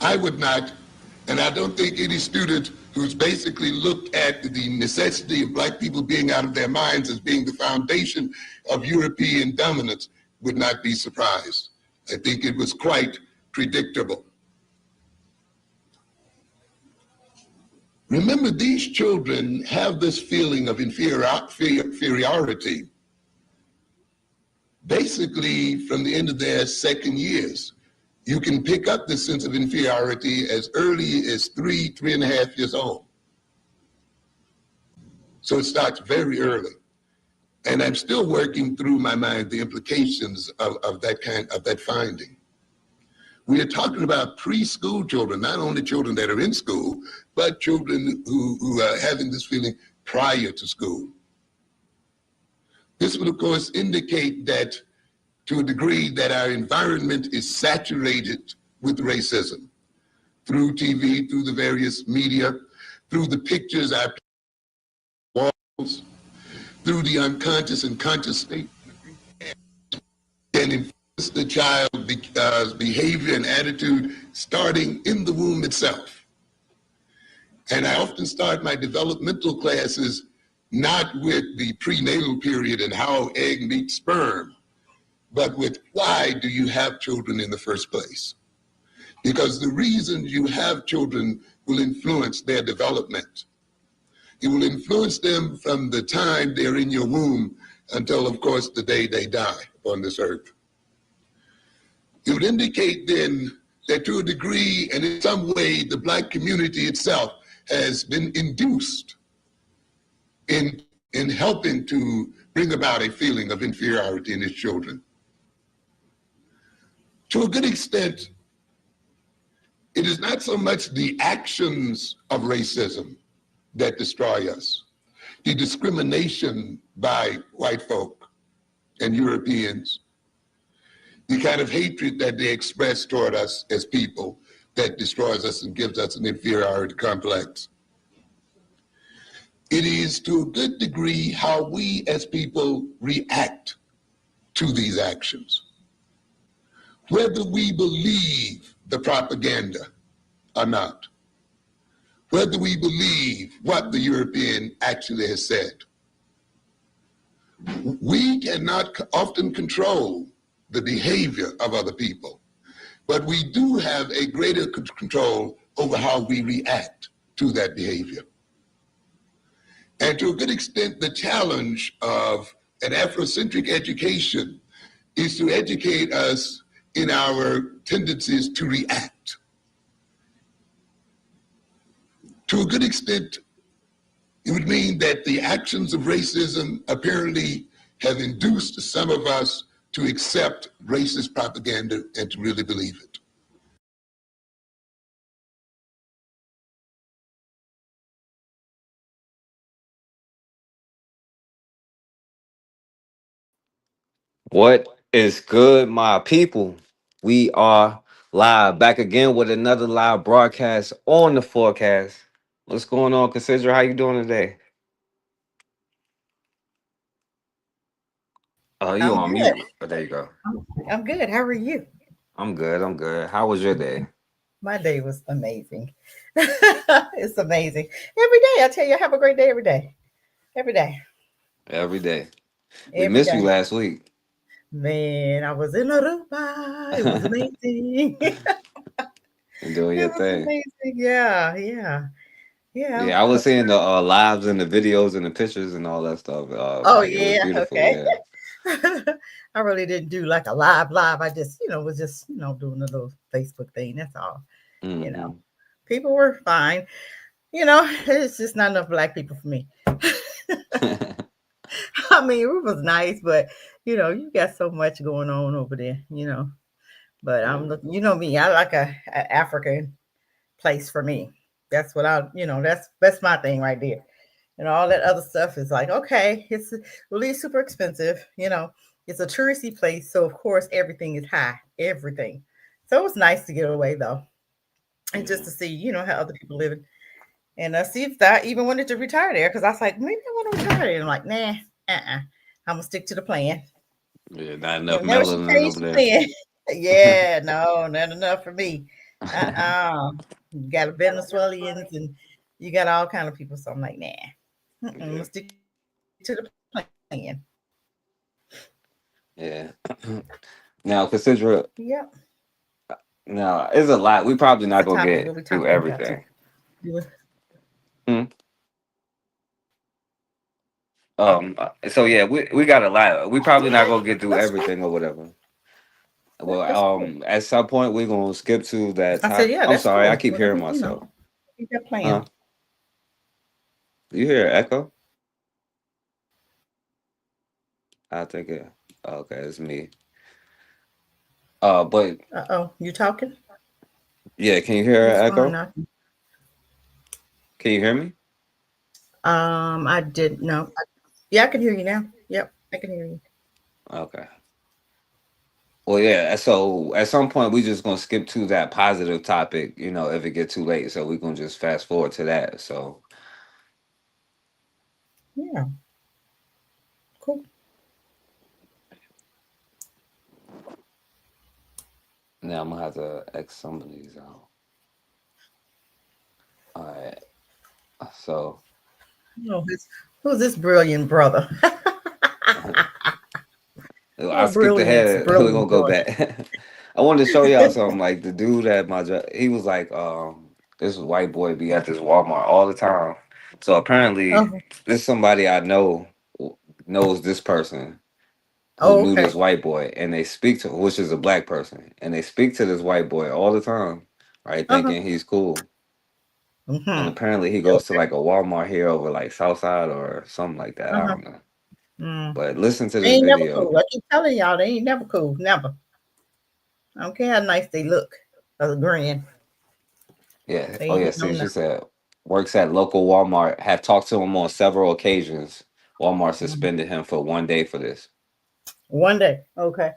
I would not, and I don't think any student who's basically looked at the necessity of black people being out of their minds as being the foundation of European dominance would not be surprised. I think it was quite predictable. Remember, these children have this feeling of inferiority basically from the end of their second years. You can pick up this sense of inferiority as early as 3.5 years old. So it starts very early. And I'm still working through my mind the implications of that finding. We are talking about preschool children, not only children that are in school, but children who are having this feeling prior to school. This would, of course, indicate that to a degree that our environment is saturated with racism through TV, through the various media, through the pictures our walls, through the unconscious and conscious state, and influence the child's behavior and attitude starting in the womb itself. And I often start my developmental classes not with the prenatal period and how egg meets sperm, but with why do you have children in the first place? Because the reason you have children will influence their development. It will influence them from the time they're in your womb until, of course, the day they die on this earth. It would indicate then that to a degree and in some way, the Black community itself has been induced in helping to bring about a feeling of inferiority in its children. To a good extent, it is not so much the actions of racism that destroy us, the discrimination by white folk and Europeans, the kind of hatred that they express toward us as people that destroys us and gives us an inferiority complex. It is to a good degree how we as people react to these actions. Whether we believe the propaganda or not, whether we believe what the European actually has said. We cannot often control the behavior of other people, but we do have a greater control over how we react to that behavior. And to a good extent, the challenge of an Afrocentric education is to educate us in our tendencies to react. To a good extent, it would mean that the actions of racism apparently have induced some of us to accept racist propaganda and to really believe it. What is good, my people? We are live back again with another live broadcast on the forecast. What's going on, Cassidra? How you doing today? Oh, you I'm on good. mute. Oh, there you go. I'm good. How are you? I'm good. I'm good. How was your day? My day was amazing. It's amazing. Every day, I tell you, I have a great day every day. Every day. Every day. We Every missed you day. last week. Man, I was in Aruba. It was amazing. It And doing your was thing. amazing. Yeah, yeah. Yeah. Yeah, I was seeing the lives and the videos and the pictures and all that stuff. Oh, Like it was yeah. beautiful. Okay. Yeah. I really didn't do like a live. I just, was just, doing a little Facebook thing. That's all. You know, Hmm. people were fine. It's just not enough black people for me. I mean, it was nice, but you got so much going on over there. But I'm Yeah. looking, me, I like a African place for me. That's what that's my thing right there. All that other stuff is like, okay, it's really super expensive. It's a touristy place, so of course everything is high, everything. So it was nice to get away though, and just Yeah. to see, how other people living, and see if I even wanted to retire there because I was like, maybe I want to retire there. And I'm like, nah, I'm gonna stick to the plan. Yeah, not enough Never should melanin change over the there. plan. Yeah, no, not enough for me. Uh-uh. You got a Venezuelans and you got all kind of people. So I'm like, nah. I'm Yeah, gonna stick to the plan. yeah. Now, consider Yep. now it's a lot. We What's probably the not topic? gonna What we get talking through about too? everything. You- Hmm. So yeah, we got a lot. We probably not Okay, gonna get through that's cool. everything or whatever. Well, That's cool. at some point we're gonna skip to that I said, top. yeah, I'm that's sorry, I cool. keep Whatever, hearing myself. keep that plan. Huh? You hear echo? I think it. Okay, it's me. But Uh-oh, you talking? yeah, can you hear It's fine echo? now. Can you hear me? I did no. Yeah, I can hear you now. Yep, I can hear you. Okay. Well, yeah. So at some point we just gonna skip to that positive topic. If it get too late, so we gonna just fast forward to that. So Yeah, cool. now I'm gonna have to X some of these out. All right. So Who's this brilliant brother? I Oh, skipped brilliance, ahead. We're gonna brilliant go boy. back. I wanted to show y'all something. Like the dude at my job, he was like, this white boy be at this Walmart all the time. So apparently, Oh, this somebody I know knows this person who oh, knew this okay. white boy, and they speak to, which is a black person, and they speak to this white boy all the time, right? Uh-huh. Thinking he's cool. And Mm-hmm. apparently, he goes to like a Walmart here over like Southside or something like that. I Uh-huh. don't know. Mm. But listen to They this ain't never video. cool. I keep telling y'all, they ain't never cool. Never. I don't care how nice they look. Agreeing. Yeah. They Oh, ain't yeah. hitting See, on she nothing. said works at local Walmart. Have talked to him on several occasions. Walmart Mhm. suspended him for 1 day for this. One day. Okay.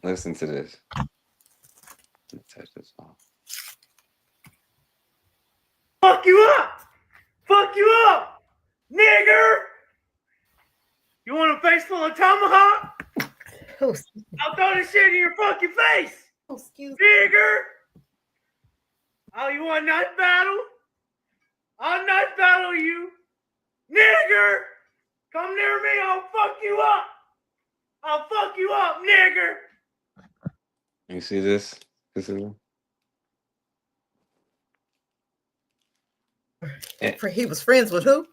Listen to this. Let me touch this off. Fuck you up! Fuck you up! Nigger! You want a face full of tomahawk? Oh, I'll throw this shit in your fucking face! excuse Nigger! Oh, you want a knife battle? I'll knife battle you! Nigger! Come near me, I'll fuck you up! I'll fuck you up, nigger! You see this? This is. Eh, he was friends with who?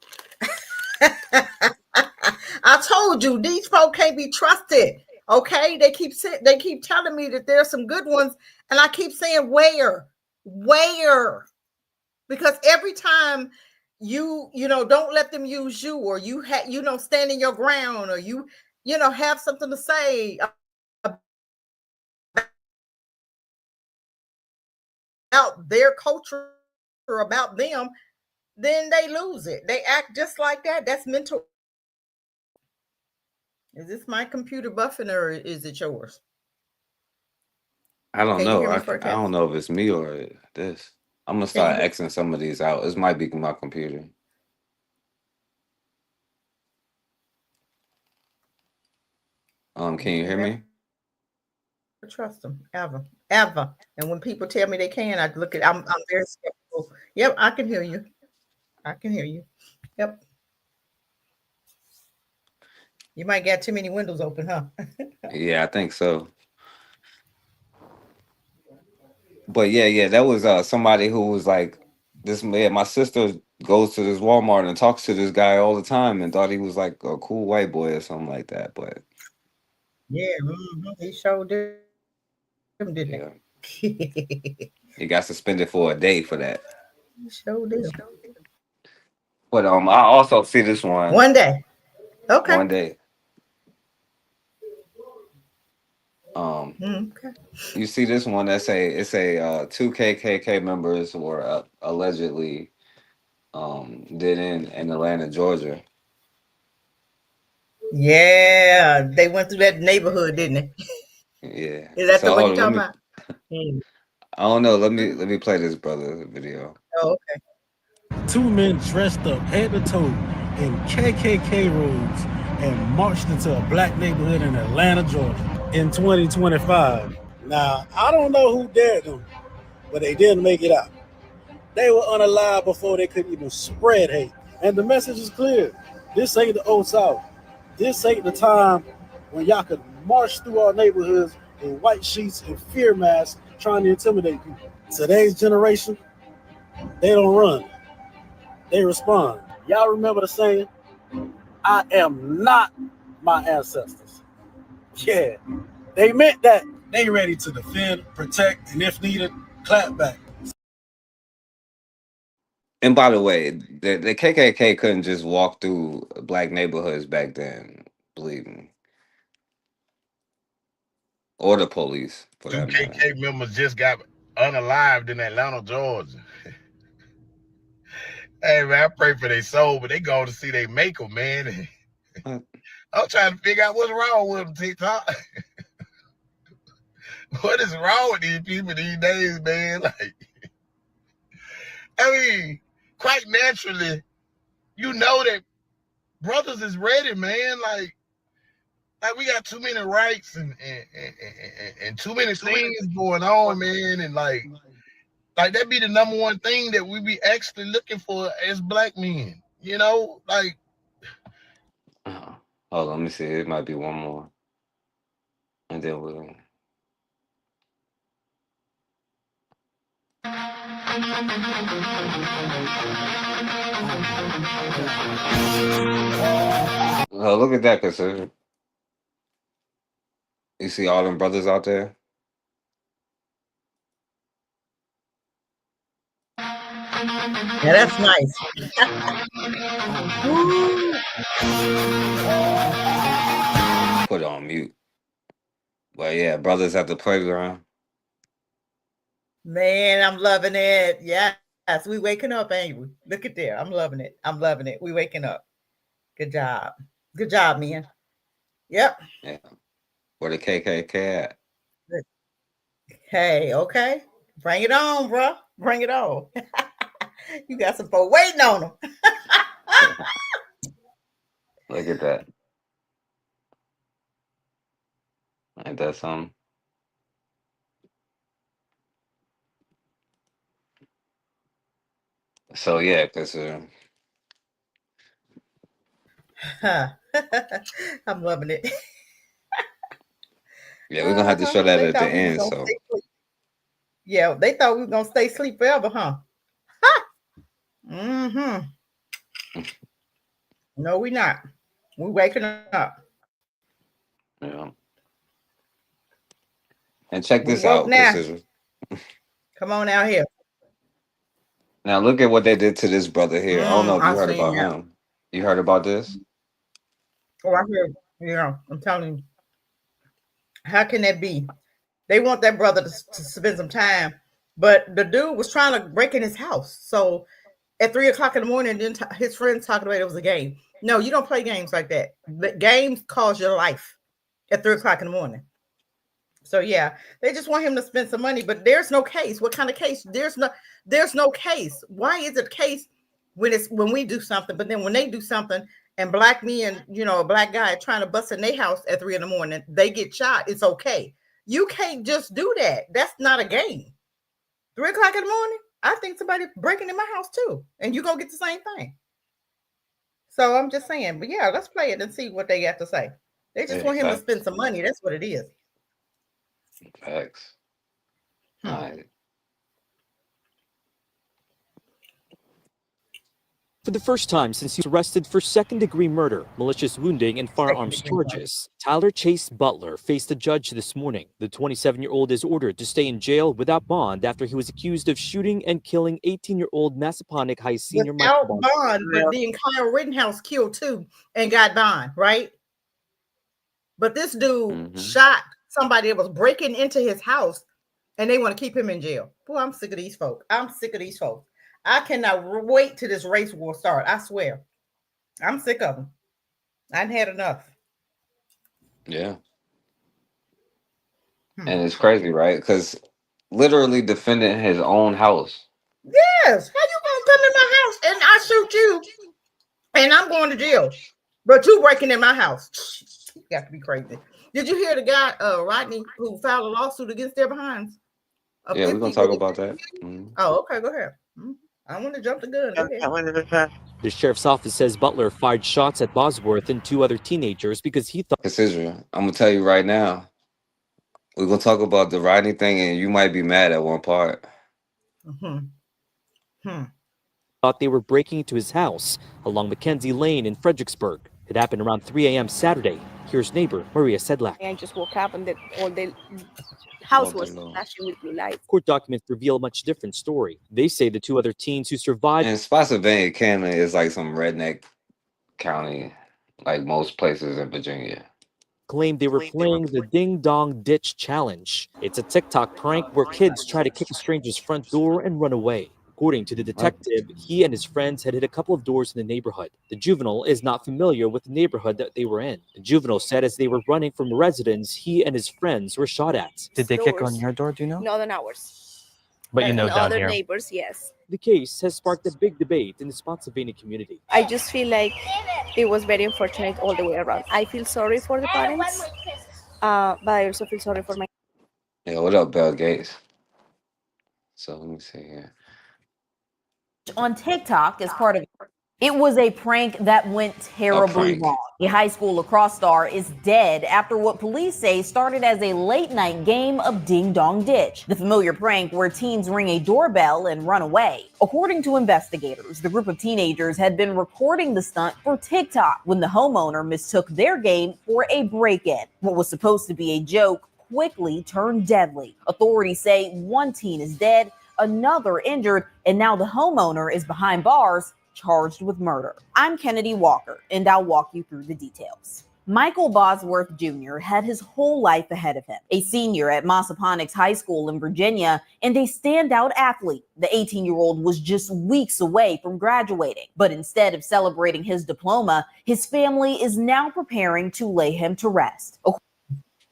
I told you these folk can't be trusted. Okay, they keep telling me that there's some good ones, and I keep saying where? Because every time don't let them use you, or stand in your ground, or have something to say about their culture or about them, then they lose it. They act just like that. That's mental. Is this my computer buffing or is it yours? I don't Can you know. hear me, I don't Forecast? know if it's me or this. I'm gonna Can you start hear? Xing some of these out. This might be my computer. Can You you can hear never me? trust them ever. And when people tell me they can, I look at. I'm very skeptical. Yep, I can hear you. I can hear you. Yep. You might get too many windows open, huh? Yeah, I think so. But yeah, that was somebody who was like this. Yeah, my sister goes to this Walmart and talks to this guy all the time and thought he was like a cool white boy or something like that. But Yeah, he showed them, didn't yeah, he? he got suspended for a day for that. He showed them. But I also see this one One day. Okay. 1 day. Um, Okay. you see this one that say two KKK members were allegedly did in Atlanta, Georgia. Yeah, they went through that neighborhood, didn't they? Yeah. Is that the So one hold you on, let talking me. about? Mm. I don't know. Let me play this brother video. Oh, okay. Two men dressed up head to toe in KKK robes and marched into a black neighborhood in Atlanta, Georgia in 2025. Now, I don't know who dared them, but they didn't make it out. They were unalive before they could even spread hate. And the message is clear. This ain't the old South. This ain't the time when y'all could march through our neighborhoods in white sheets and fear masks trying to intimidate people. Today's generation, they don't run. They respond. Y'all remember the saying, I am not my ancestors. Yeah, they meant that. They ready to defend, protect, and if needed, clap back. And by the way, the KKK couldn't just walk through black neighborhoods back then. Believe me, or the police for Two that matter. KK members just got unalived in Atlanta, Georgia. Hey man, I pray for their soul, but they go to see they maker, man. What? I'm trying to figure out what's wrong with them, TikTok. What is wrong with these people these days, man? Like, I mean, quite naturally, you know that brothers is ready, man. Like we got too many rights and too many things going on, man. And like that be the number one thing that we be actually looking for as black men. You know, like. Hold on, let me see. It might be one more, and then we'll. Oh, look at that, cause you see all them brothers out there. Yeah, that's nice. Put it on mute. But yeah, brothers at the playground. Man, I'm loving it. Yes, we waking up, ain't we? Look at there. I'm loving it. I'm loving it. We waking up. Good job. Good job, man. Yep. Yeah, where the KKK at? Hey, okay. Bring it on, bro. Bring it on. You got some folks waiting on them. Look at that. Ain't that something? So yeah, cause I'm loving it. yeah, we're gonna have to show that They at the thought we was end. gonna So stay asleep. Yeah, they thought we were gonna stay asleep forever, huh? Mm-hmm. No, we not. We waking up. yeah. And check We this woke out, now. cause Come on out here. now look at what they did to this brother here. I don't know if you I heard seen about that. him. You heard about this? Oh, I heard. Yeah, I'm telling you. How can that be? They want that brother to spend some time, but the dude was trying to break in his house. So at 3 o'clock in the morning, then his friends talking about it was a game. No, you don't play games like that. But games cause your life at 3 o'clock in the morning. So yeah, they just want him to spend some money, but there's no case. What kind of case? There's no case. Why is it a case when we do something, but then when they do something and black men, a black guy trying to bust in their house at 3 in the morning, they get shot. It's okay. You can't just do that. That's not a game. 3 o'clock in the morning, I think somebody breaking in my house too, and you gonna get the same thing. So I'm just saying, but yeah, let's play it and see what they got to say. They just Yeah, want him to spend some money. That's what it is. facts. All right. For the first time since he was arrested for second-degree murder, malicious wounding, and firearms charges, Tyler Chase Butler faced a judge this morning. The 27-year-old is ordered to stay in jail without bond after he was accused of shooting and killing 18-year-old Massaponack High senior Without Michael bond, but then Kyle Rittenhouse killed too and got bond, right? But this dude shot somebody that was breaking into his house, and they want to keep him in jail. Boy, I'm sick of these folks. I'm sick of these folks. I cannot wait till this race war start. I swear. I'm sick of them. I've had enough. Yeah. And it's crazy, right? Because literally defending his own house. Yes. How you gonna come in my house and I shoot you and I'm going to jail? But you breaking in my house. You got to be crazy. Did you hear the guy, Rodney, who filed a lawsuit against their behinds? Yeah, we're gonna 50 talk with about a that. Mhm. Oh, okay, go ahead. I want to jump the gun. Go ahead. The sheriff's office says Butler fired shots at Bosworth and 2 other teenagers because he thought Cassandra, I'm gonna tell you right now. We're gonna talk about the writing thing, and you might be mad at one part. Hmm. Hmm. they were breaking into his house along Mackenzie Lane in Fredericksburg. It happened around 3 a.m. Saturday. Here's neighbor Maria Sedlak. I just woke up and all the All house day was long. flashing with blue lights. Court documents reveal a much different story. They say the 2 other teens who survived And Spotsylvania County is like some redneck county, like most places in Virginia. claimed they were playing the Ding Dong Ditch Challenge. It's a TikTok prank where kids try to kick a stranger's front door and run away. According to the detective, he and his friends had hit a couple of doors in the neighborhood. The juvenile is not familiar with the neighborhood that they were in. The juvenile said as they were running from a residence, he and his friends were shot at. Did they kick on your door? Do you know? Not on ours. But you know And down other here. neighbors, yes. The case has sparked a big debate in the Spotsylvania community. I just feel like it was very unfortunate all the way around. I feel sorry for the parents, but I also feel sorry for my. Yeah, what up, Bill Gates? So let me see here. On TikTok as part of it was a prank that went terribly prank. wrong. A high school lacrosse star is dead after what police say started as a late night game of Ding Dong Ditch, the familiar prank where teens ring a doorbell and run away. According to investigators, the group of teenagers had been recording the stunt for TikTok when the homeowner mistook their game for a break-in. What was supposed to be a joke quickly turned deadly. Authorities say 1 teen is dead, another injured, and now the homeowner is behind bars, charged with murder. I'm Kennedy Walker, and I'll walk you through the details. Michael Bosworth Jr. had his whole life ahead of him, a senior at Massaponax High School in Virginia and a standout athlete. The 18-year-old was just weeks away from graduating, but instead of celebrating his diploma, his family is now preparing to lay him to rest.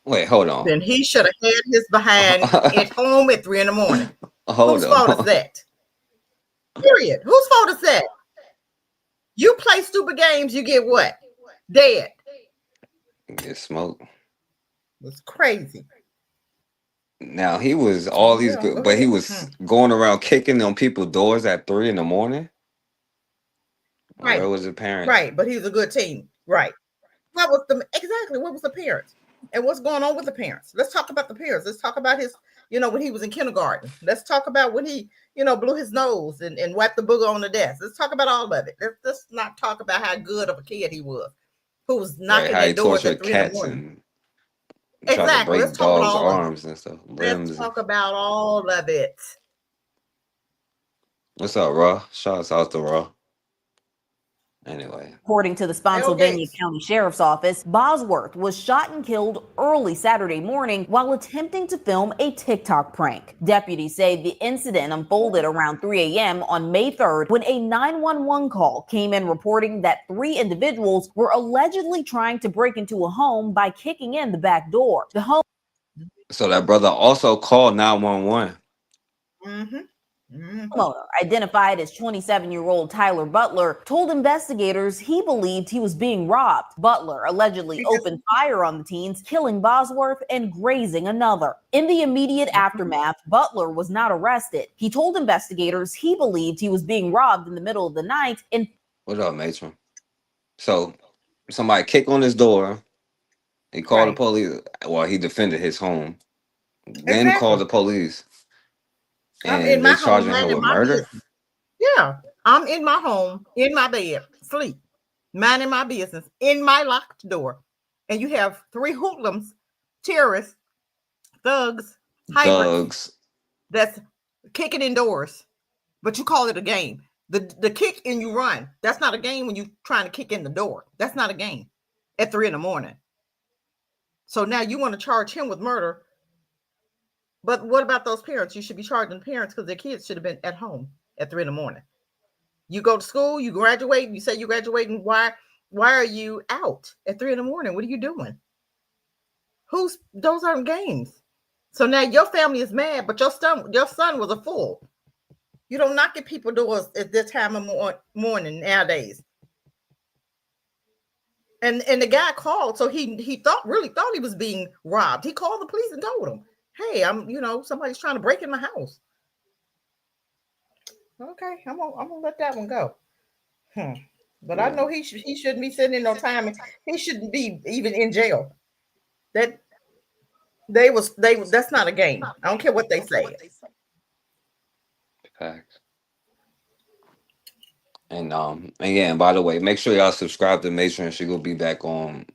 Wait, hold on. Then he should have had his behind at home at 3 a.m. Whose fault is that? Period. Whose fault is that? You play stupid games, you get what? Dead. Get smoked. It's crazy. Now he was all these good, but he was going around kicking on people's doors at 3 a.m. Right. Where was the parents? Right, but he was a good team. Right. What was the parents? And what's going on with the parents? Let's talk about the parents. Let's talk about his, when he was in kindergarten. Let's talk about when he, blew his nose and wiped the booger on the desk. Let's talk about all of it. Let's not talk about how good of a kid he was, who was knocking at doors at 3 in the morning. Trying to break dogs' arms and stuff. Let's talk about all of it. What's up, Raw? Shouts out to Raw. Anyway. According to the Spotsylvania County Sheriff's Office, Bosworth was shot and killed early Saturday morning while attempting to film a TikTok prank. Deputies say the incident unfolded around 3 a.m. on May 3rd when a 911 call came in reporting that 3 individuals were allegedly trying to break into a home by kicking in the back door. So that brother also called 911. Homeowner, identified as 27-year-old Tyler Butler, told investigators he believed he was being robbed. Butler allegedly opened fire on the teens, killing Bosworth and grazing another. In the immediate aftermath, Butler was not arrested. He told investigators he believed he was being robbed in the middle of the night. What up, matron? So somebody kicked on his door. He called the police. Well, he defended his home. Then called the police. And they charging him with murder? Yeah. I'm in my home, in my bed, sleep, minding my business, in my locked door. And you have 3 hoodlums, terrorists, thugs, hybrids that's kicking in doors. But you call it a game. The kick and you run. That's not a game when you're trying to kick in the door. That's not a game at 3 a.m. So now you want to charge him with murder. But what about those parents? You should be charging parents because their kids should have been at home at 3 a.m. You go to school, you graduate, you say you're graduating. Why are you out at 3 a.m? What are you doing? Those aren't games. So now your family is mad, but your son was a fool. You don't knock at people's doors at this time of morning nowadays. And the guy called, so he really thought he was being robbed. He called the police and told them. Hey, somebody's trying to break in my house. Okay, I'm gonna let that one go. But I know he shouldn't be sitting in no time. He shouldn't be even in jail. That that's not a game. I don't care what they say. Facts. And yeah, and by the way, make sure y'all subscribe to Matron. She will be back on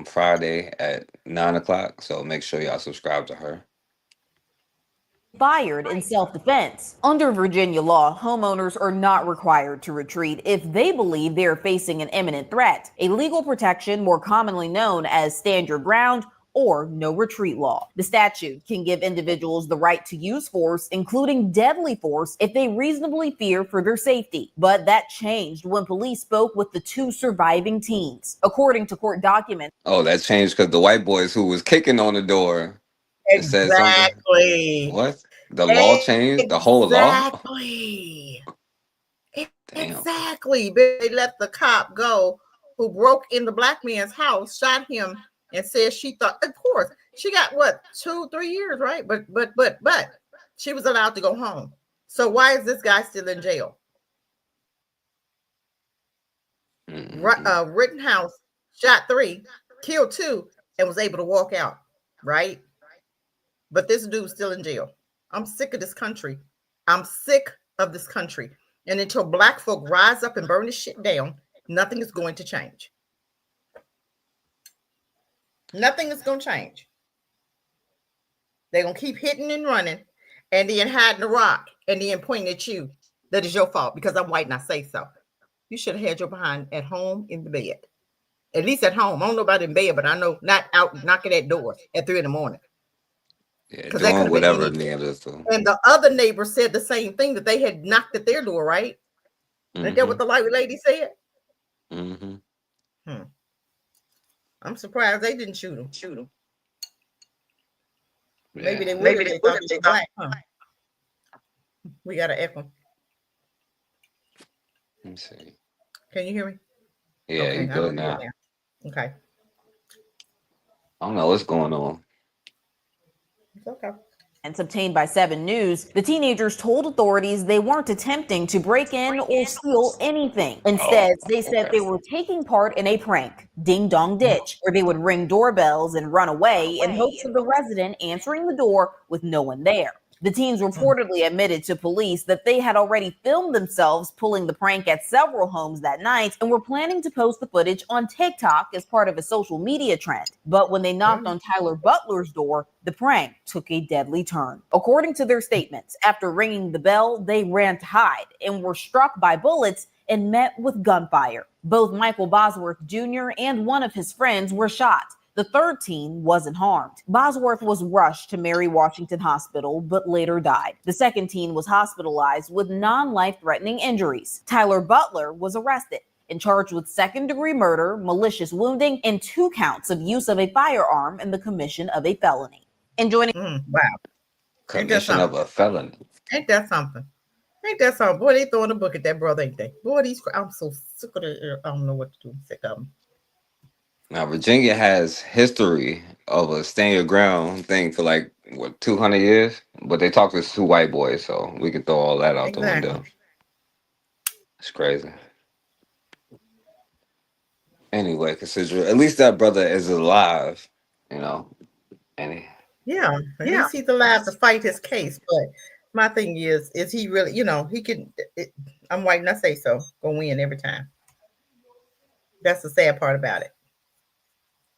Friday at 9 o'clock. So make sure y'all subscribe to her. Fired in self-defense. Under Virginia law, homeowners are not required to retreat if they believe they are facing an imminent threat, a legal protection more commonly known as stand your ground or no retreat law. The statute can give individuals the right to use force, including deadly force, if they reasonably fear for their safety. But that changed when police spoke with the two surviving teens. According to court documents, Oh, that changed because the white boys who was kicking on the door, it said something. Exactly. What? The law changed? The whole law? Exactly. Damn. Exactly. They let the cop go who broke in the black man's house, shot him, and said she thought, of course, she got what, 2-3 years, right? But she was allowed to go home. So why is this guy still in jail? Rittenhouse shot 3, killed 2, and was able to walk out, right? But this dude's still in jail. I'm sick of this country. I'm sick of this country. And until black folk rise up and burn this shit down, nothing is going to change. Nothing is going to change. They're going to keep hitting and running and then hiding the rock and then pointing at you. That is your fault because I'm white and I say so. You should have had your behind at home in the bed. At least at home. I don't know about in bed, but I know not out knocking at doors at 3 a.m. Yeah, doing whatever neighbors do. And the other neighbor said the same thing, that they had knocked at their door, right? Ain't that what the white lady said? I'm surprised they didn't shoot him. Yeah. Maybe they would if they thought they were black. We got an echo. Let me see. Can you hear me? Yeah, okay, you good now. Okay. I don't know what's going on. It's okay. And obtained by 7 News, the teenagers told authorities they weren't attempting to break in or steal anything. Instead, they said they were taking part in a prank, Ding Dong Ditch, where they would ring doorbells and run away in hopes of the resident answering the door with no one there. The teens reportedly admitted to police that they had already filmed themselves pulling the prank at several homes that night and were planning to post the footage on TikTok as part of a social media trend. But when they knocked on Tyler Butler's door, the prank took a deadly turn. According to their statements, after ringing the bell, they ran to hide and were struck by bullets and met with gunfire. Both Michael Bosworth Jr. and one of his friends were shot. The third teen wasn't harmed. Bosworth was rushed to Mary Washington Hospital, but later died. The second teen was hospitalized with non-life-threatening injuries. Tyler Butler was arrested and charged with second-degree murder, malicious wounding, and 2 counts of use of a firearm in the commission of a felony. And joining wow. Commission of a felony. Ain't that something? Ain't that something? Boy, they throwing a book at that brother, ain't they? Boy, I'm so sick of it. I don't know what to do. I'm sick of them. Now, Virginia has history of a stand your ground thing for like, 200 years? But they talk to 2 white boys, so we can throw all that out the window. It's crazy. Anyway, consider at least that brother is alive, and yeah, at least he's alive to fight his case. But my thing is he really, he can, I'm white and I say so, gonna win every time. That's the sad part about it.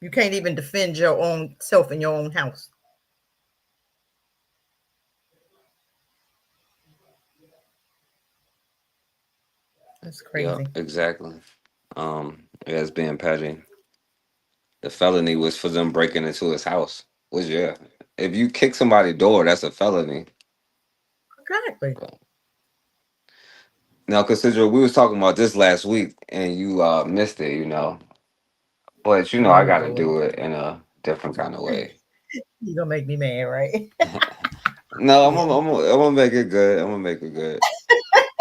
You can't even defend your own self in your own house. That's crazy. Yeah, exactly. As being Patty, the felony was for them breaking into his house. If you kick somebody's door, that's a felony. Exactly. Now, consider we was talking about this last week, and you missed it, But I got to do it in a different kind of way. You gonna make me mad, right? No, I'm gonna make it good. I'm gonna make it good.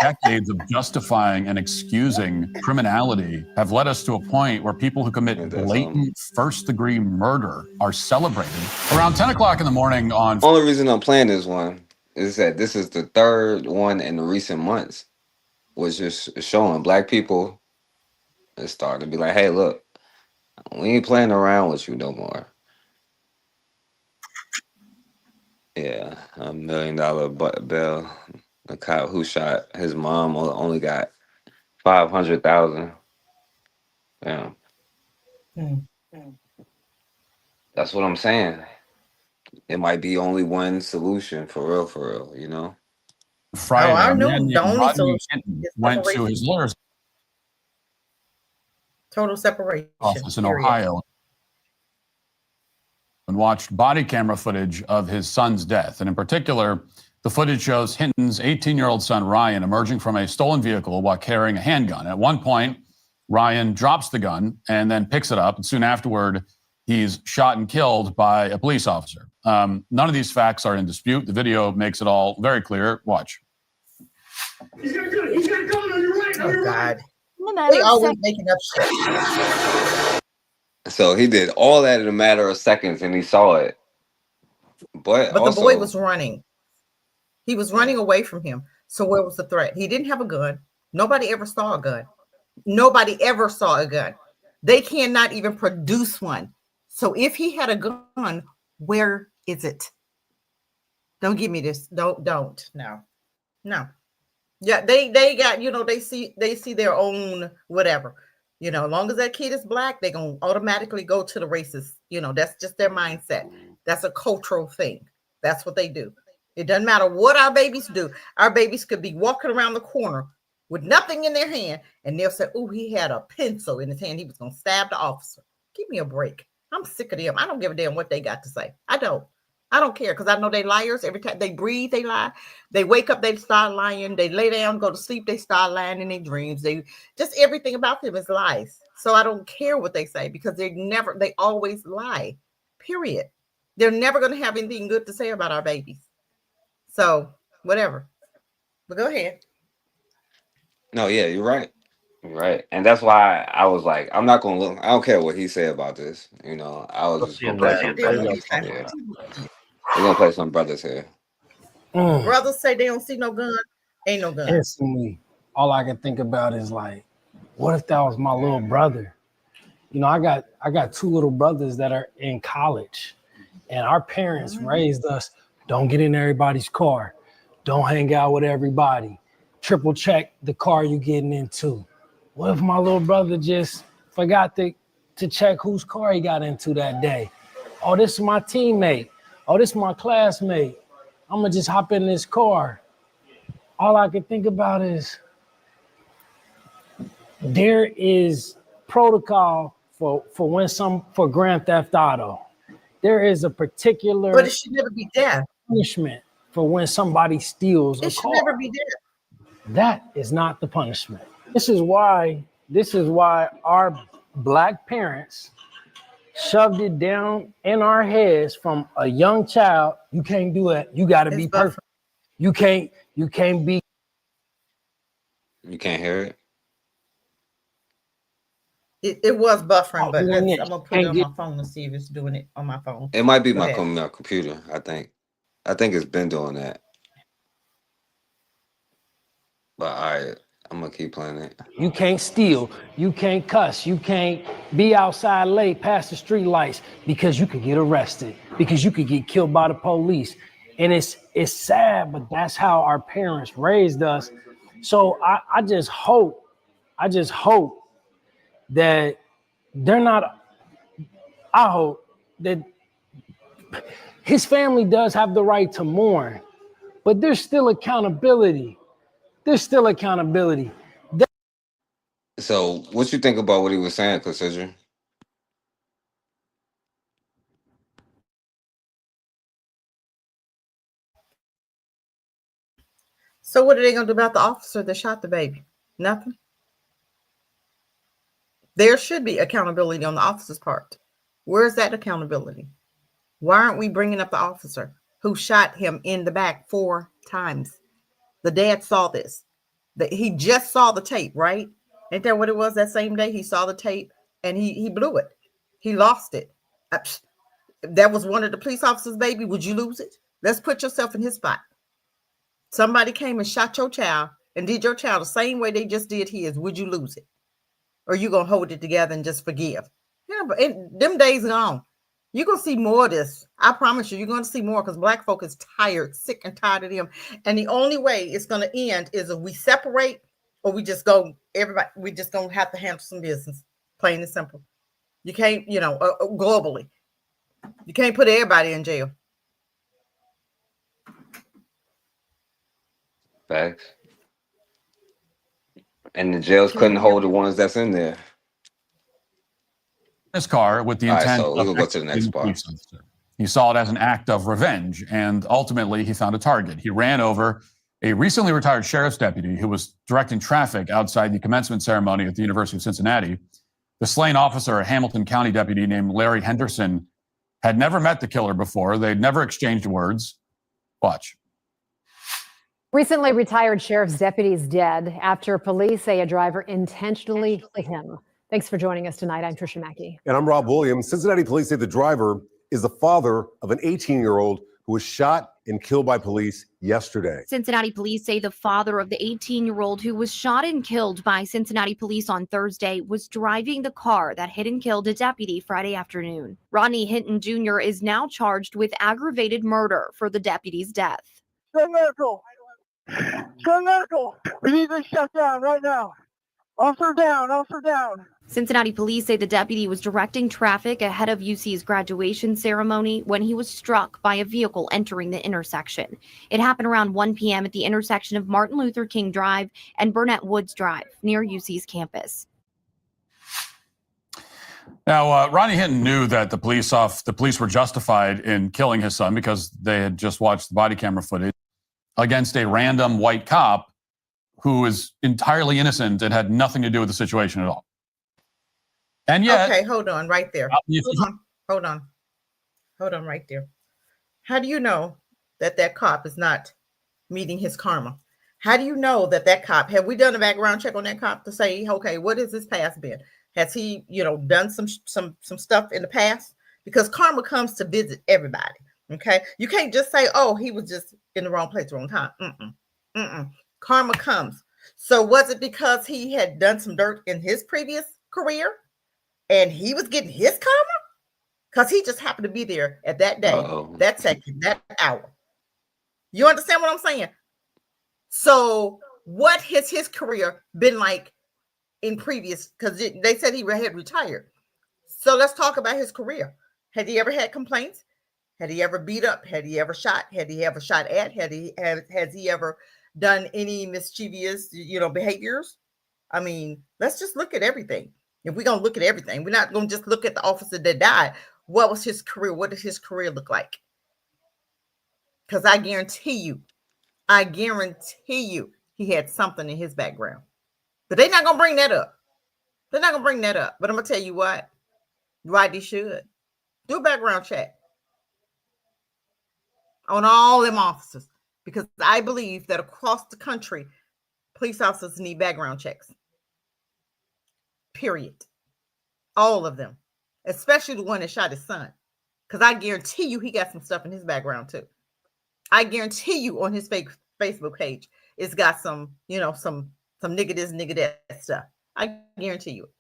decades of justifying and excusing criminality have led us to a point where people who commit blatant first-degree murder are celebrated. Around 10 o'clock in the morning on... Only reason I'm playing this one is that this is the third one in the recent months, which is showing black people is starting to be like, hey, look, we ain't playing around with you no more. Yeah, $1 million bill. The cop who shot his mom only got 500,000. Yeah, that's what I'm saying. It might be only one solution for real, you know? Friday, I a know man the named only Rodney solution Hinton is went to separation. his lawyer's Total separation. office in period. Ohio and watched body camera footage of his son's death. And in particular, the footage shows Hinton's 18-year-old son, Ryan, emerging from a stolen vehicle while carrying a handgun. At one point, Ryan drops the gun and then picks it up. And soon afterward, he's shot and killed by a police officer. None of these facts are in dispute. The video makes it all very clear. Watch. He's gonna do it. He's gonna come on your right. Oh, God. They always making up shit. So he did all that in a matter of seconds and he saw it. But also, the boy was running. He was running away from him. So where was the threat? He didn't have a gun. Nobody ever saw a gun. Nobody ever saw a gun. They cannot even produce one. So if he had a gun, where is it? Don't give me this. Don't. No. Yeah, they got, they see their own whatever. As long as that kid is black, they're going to automatically go to the racist. That's just their mindset. That's a cultural thing. That's what they do. It doesn't matter what our babies do. Our babies could be walking around the corner with nothing in their hand, and they'll say, oh, he had a pencil in his hand. He was going to stab the officer. Give me a break. I'm sick of them. I don't give a damn what they got to say. I don't care, because I know they liars. Every time they breathe, they lie. They wake up, they start lying. They lay down, go to sleep, they start lying in their dreams. They just, everything about them is lies. So I don't care what they say, because they always lie, period. They're never going to have anything good to say about our babies. So whatever. But go ahead. no, yeah, you're right. You're right. And that's why I was like, I'm not going to look. I don't care what he said about this. I was just going to play some brothers. Yeah. We're going to play some brothers here. Brothers say they don't see no gun. Ain't no gun. Instantly, all I can think about is like, what if that was my little brother? I got two little brothers that are in college, and our parents raised us, don't get in everybody's car. Don't hang out with everybody. Triple check the car you're getting into. What if my little brother just forgot to check whose car he got into that day? Oh, this is my teammate. Oh, this is my classmate. I'm gonna just hop in this car. All I can think about is there is protocol for Grand Theft Auto. There is a particular, but it should never be death. Punishment for when somebody steals a car. It should never be death. That is not the punishment. This is why our black parents shoved it down in our heads from a young child. You can't do it. You got to be perfect. You can't be. You can't hear it? It was buffering, but I'm going to put it on my phone and see if it's doing it on my phone. It might be my computer, I think. I think it's been doing that. But all right, I'm going to keep playing it. You can't steal. You can't cuss. You can't be outside late past the street lights, because you could get arrested, because you could get killed by the police. And it's sad, but that's how our parents raised us. So I just hope that they're not, I hope that his family does have the right to mourn, but there's still accountability. So what you think about what he was saying, Cassidra? So what are they going to do about the officer that shot the baby? Nothing. There should be accountability on the officer's part. Where's that accountability? Why aren't we bringing up the officer who shot him in the back 4 times? The dad saw this. That he just saw the tape, right? Ain't that what it was that same day? He saw the tape and he blew it. He lost it. That was one of the police officers, baby. Would you lose it? Let's put yourself in his spot. Somebody came and shot your child and did your child the same way they just did his. Would you lose it? Or you going to hold it together and just forgive? Yeah, but them days gone. You're going to see more of this. I promise you, you're going to see more because Black folk is tired, sick and tired of them. And the only way it's going to end is if we separate or we just go, everybody, we just going to have to handle some business. Plain and simple. You can't, globally. You can't put everybody in jail. Facts. And the jails couldn't hold the ones that's in there. His car with the All right, intent so we're of gonna go to the next part. He saw it as an act of revenge, and ultimately he found a target. He ran over a recently retired sheriff's deputy who was directing traffic outside the commencement ceremony at the University of Cincinnati. The slain officer, a Hamilton County deputy named Larry Henderson, had never met the killer before. They'd never exchanged words. Watch. Recently retired sheriff's deputy is dead after police say a driver intentionally hit him. Thanks for joining us tonight. I'm Trisha Mackey. And I'm Rob Williams. Cincinnati police say the driver is the father of an 18-year-old who was shot and killed by police yesterday. Cincinnati police say the father of the 18-year-old who was shot and killed by Cincinnati police on Thursday was driving the car that hit and killed a deputy Friday afternoon. Rodney Hinton Jr. is now charged with aggravated murder for the deputy's death. We need to shut down right now. Officer down, officer down. Cincinnati police say the deputy was directing traffic ahead of UC's graduation ceremony when he was struck by a vehicle entering the intersection. It happened around 1 p.m. at the intersection of Martin Luther King Drive and Burnett Woods Drive near UC's campus. Now, Ronnie Hinton knew that the police were justified in killing his son because they had just watched the body camera footage against a random white cop who is entirely innocent and had nothing to do with the situation at all. And yet, okay, hold on right there. Hold on right there. How do you know that cop is not meeting his karma? How do you know that cop, have we done a background check on that cop to say, okay, what has his past been? Has he, done some stuff in the past? Because karma comes to visit everybody. Okay, you can't just say, oh, he was just in the wrong place, wrong time. Karma comes. So was it because he had done some dirt in his previous career and he was getting his karma? Because he just happened to be there at that day, that second, that hour. You understand what I'm saying? So what has his career been like in previous? Because they said he had retired. So let's talk about his career. Had he ever had complaints? Had he ever beat up? Had he ever shot? Had he ever shot at? Has he ever done any mischievous, behaviors? I mean, let's just look at everything. If we're going to look at everything, we're not going to just look at the officer that died. What was his career? What did his career look like? Because I guarantee you, he had something in his background. But they're not going to bring that up. But I'm going to tell you what, Rodney should do a background check on all them officers, because I believe that across the country, police officers need background checks. Period. All of them, especially the one that shot his son, because I guarantee you he got some stuff in his background too. I guarantee you on his Facebook page, it's got some, some nigga this, nigga that stuff. I guarantee you.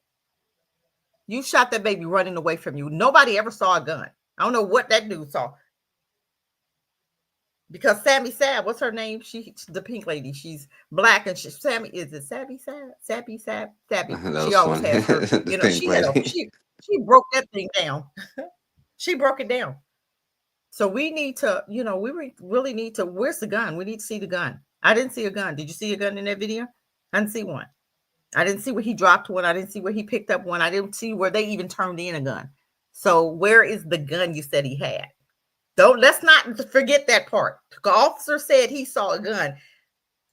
You shot that baby running away from you. Nobody ever saw a gun. I don't know what that dude saw. Because Sammy Sab, what's her name? She's the pink lady. She's black, and Sammy, is it Sabby Sab? Sabby Sab? Sabby. She always has her. She broke that thing down. She broke it down. So we need to, we really need to. Where's the gun? We need to see the gun. I didn't see a gun. Did you see a gun in that video? I didn't see one. I didn't see where he dropped one. I didn't see where he picked up one. I didn't see where they even turned in a gun. So where is the gun you said he had? Let's not forget that part. The officer said he saw a gun.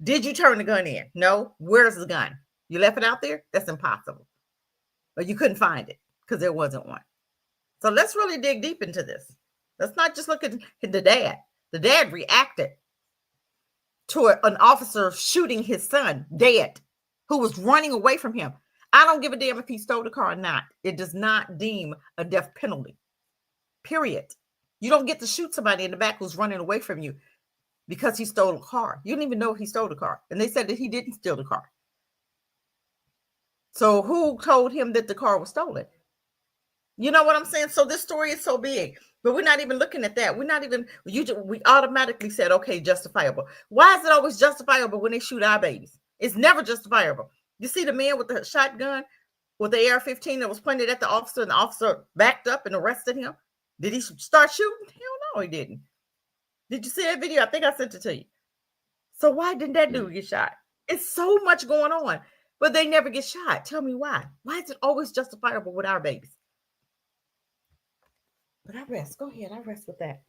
Did you turn the gun in? No. Where's the gun? You left it out there? That's impossible. But you couldn't find it because there wasn't one. So let's really dig deep into this. Let's not just look at the dad. The dad reacted to an officer shooting his son dead, who was running away from him. I don't give a damn if he stole the car or not. It does not deem a death penalty. Period. You don't get to shoot somebody in the back who's running away from you because he stole a car. You didn't even know he stole the car. And they said that he didn't steal the car. So who told him that the car was stolen? You know what I'm saying? So this story is so big, but we're not even looking at that. We're not even, we automatically said, okay, justifiable. Why is it always justifiable when they shoot our babies? It's never justifiable. You see the man with the shotgun with the AR-15 that was pointed at the officer, and the officer backed up and arrested him. Did he start shooting? Hell no, he didn't. Did you see that video? I think I sent it to you. So why didn't that dude get shot? It's so much going on, but they never get shot. Tell me why. Why is it always justifiable with our babies? But I rest. Go ahead. I rest with that.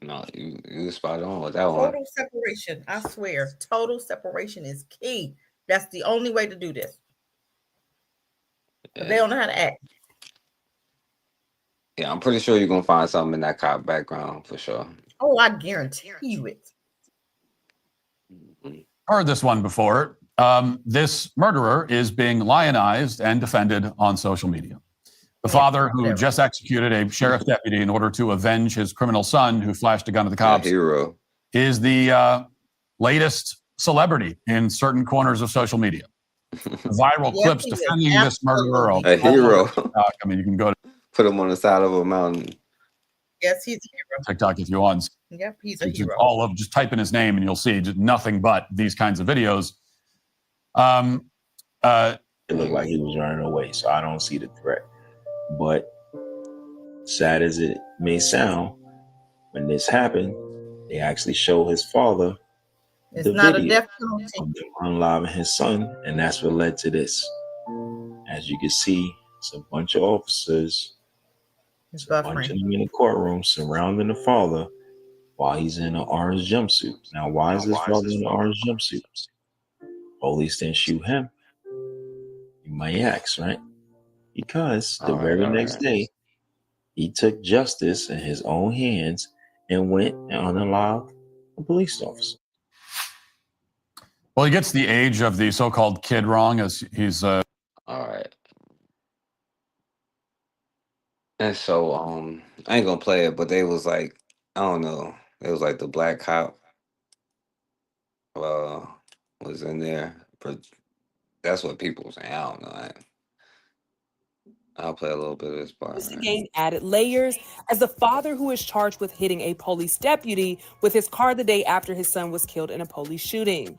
No, you spot on with that one. Total separation. I swear. Total separation is key. That's the only way to do this. But they don't know how to act. Yeah, I'm pretty sure you're gonna find something in that cop background for sure. Oh, I guarantee you it. Heard this one before. This murderer is being lionized and defended on social media. The father who just executed a sheriff's deputy in order to avenge his criminal son who flashed a gun at the cops hero is the latest celebrity in certain corners of social media. Viral clips defending this murderer. A hero. I mean, you can go to put him on the side of a mountain. Yes, he's a hero. TikTok if you want. Yep, he's a hero. All of just type in his name and you'll see just nothing but these kinds of videos. It looked like he was running away, so I don't see the threat. But sad as it may sound, when this happened, they actually show his father the video of them unliving his son, and that's what led to this. As you can see, it's a bunch of officers, a bunch of them in the courtroom surrounding the father while he's in an orange jumpsuit. Now, why is this father in an orange jumpsuit? Police didn't shoot him. You might ask, right? Because the very next day, he took justice in his own hands and went and unalived a police officer. Well, he gets the age of the so-called kid wrong as he's all right. And so I ain't gonna play it, but they was like, I don't know, it was like the black cop was in there, but that's what people were saying. I don't know. I'll play a little bit of this part. This again added layers as the father who is charged with hitting a police deputy with his car the day after his son was killed in a police shooting.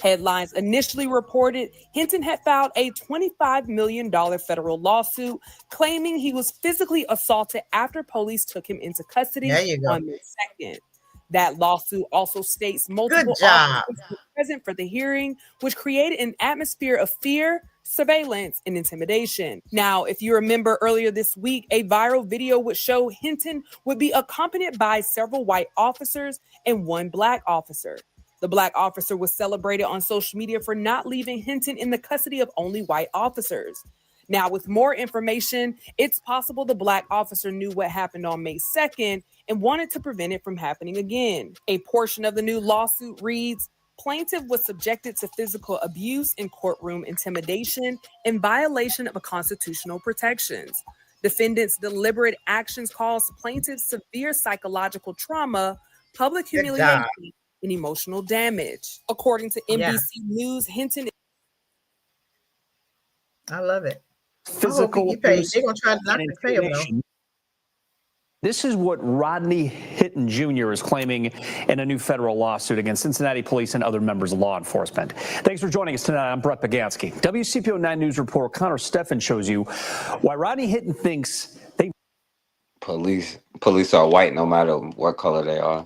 Headlines initially reported Hinton had filed a $25 million federal lawsuit claiming he was physically assaulted after police took him into custody on May 2nd. That lawsuit also states multiple officers were present for the hearing, which created an atmosphere of fear, surveillance, and intimidation. Now, if you remember earlier this week, a viral video would show Hinton would be accompanied by several white officers and one black officer. The black officer was celebrated on social media for not leaving Hinton in the custody of only white officers. Now, with more information, it's possible the black officer knew what happened on May 2nd and wanted to prevent it from happening again. A portion of the new lawsuit reads, plaintiff was subjected to physical abuse and courtroom intimidation in violation of constitutional protections. Defendants' deliberate actions caused plaintiffs severe psychological trauma, public humiliation, and emotional damage. According to NBC News, Hinton. I love it. Physical abuse. They're going to try not to pay him, though. This is what Rodney Hinton Jr. is claiming in a new federal lawsuit against Cincinnati police and other members of law enforcement. Thanks for joining us tonight. I'm Brett Bagansky. WCPO 9 News reporter Connor Steffen shows you why Rodney Hinton thinks they... Police are white no matter what color they are.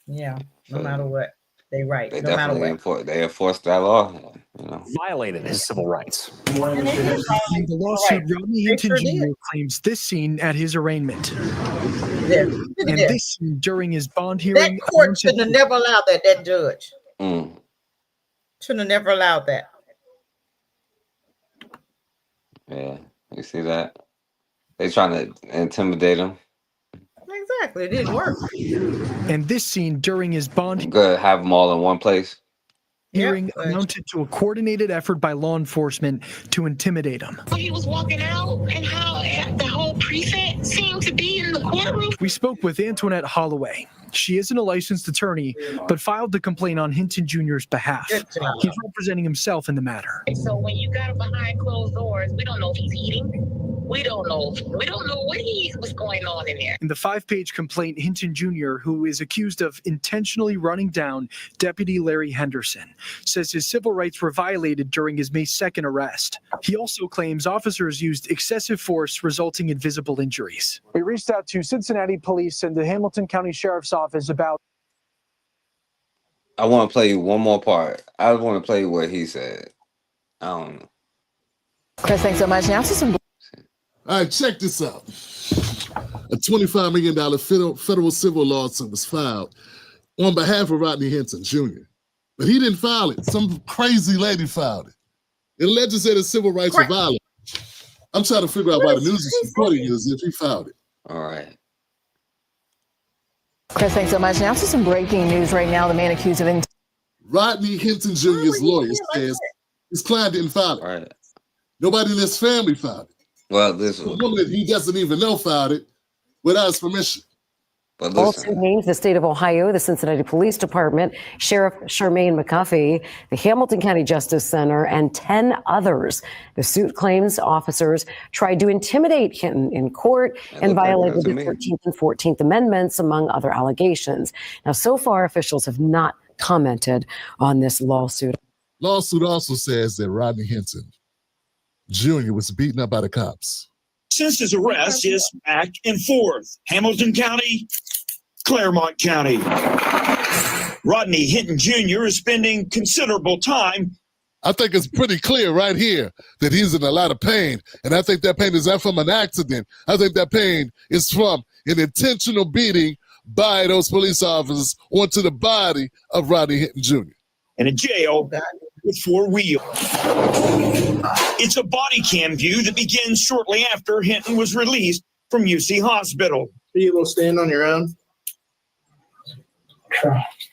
Yeah, no matter what. They right. They no matter what. They enforce that law. You know. Violated his civil rights. In the lawsuit, Rodney Hinton Jr. claims this scene at his arraignment. And this scene during his bond hearing. That court should have never allowed that judge. Should have never allowed that. Yeah, you see that? They trying to intimidate him. Exactly. It didn't work. And this scene during his bond Good, have them all in one place. hearing amounted to a coordinated effort by law enforcement to intimidate him. He was walking out and how the whole precinct seemed to be in the courtroom. We spoke with Antoinette Holloway. She isn't a licensed attorney, but filed the complaint on Hinton Jr.'s behalf. He's representing himself in the matter. So when you got him behind closed doors, we don't know if he's eating. We don't know. We don't know what's going on in there. In the 5-page complaint, Hinton Jr., who is accused of intentionally running down Deputy Larry Henderson, says his civil rights were violated during his May 2nd arrest. He also claims officers used excessive force, resulting in visible injuries. We reached out to Cincinnati police and the Hamilton County Sheriff's Office about. I want to play you one more part. I want to play you what he said. I don't know. Chris, thanks so much. Now to some. All right, check this out. A $25 million federal civil lawsuit was filed on behalf of Rodney Hinton Jr. But he didn't file it. Some crazy lady filed it. It alleges that his civil rights were violated. I'm trying to figure out why the news is reporting it as if he filed it. All right. Chris, thanks so much. Now to some breaking news right now. The man accused of. Rodney Hinton Jr.'s lawyer says his client didn't file it. Right. Nobody in his family filed it. Well, this one. The woman that he doesn't even know filed it without his permission. But Also named the state of Ohio, the Cincinnati Police Department, Sheriff Charmaine McCuffey, the Hamilton County Justice Center, and 10 others. The suit claims officers tried to intimidate Hinton in court and violated the 13th and 14th Amendments, among other allegations. Now, so far, officials have not commented on this lawsuit. Lawsuit also says that Rodney Hinton Jr. was beaten up by the cops. Since his arrest, is back and forth. Hamilton County, Claremont County. Rodney Hinton Jr. is spending considerable time. I think it's pretty clear right here that he's in a lot of pain. And I think that pain is not from an accident. I think that pain is from an intentional beating by those police officers onto the body of Rodney Hinton Jr. And in jail with 4 wheels. It's a body cam view that begins shortly after Hinton was released from UC Hospital. Are you able to stand on your own?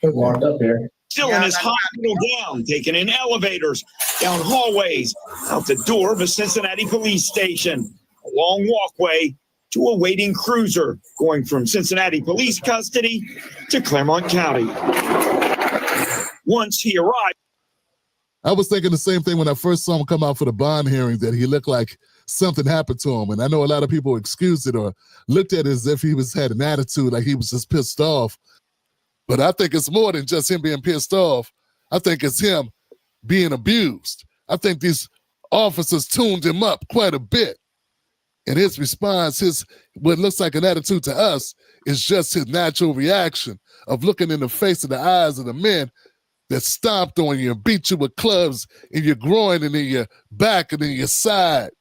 Locked up here. Still in his hospital gown, taken in elevators, down hallways, out the door of a Cincinnati police station, a long walkway to a waiting cruiser, going from Cincinnati police custody to Claremont County. Once he arrived, I was thinking the same thing when I first saw him come out for the bond hearing, that he looked like something happened to him. And I know a lot of people excused it or looked at it as if he had an attitude, like he was just pissed off. But I think it's more than just him being pissed off. I think it's him being abused. I think these officers tuned him up quite a bit. And his response, what looks like an attitude to us, is just his natural reaction of looking in the face of the eyes of the men that stomped on you and beat you with clubs in your groin and in your back and in your side,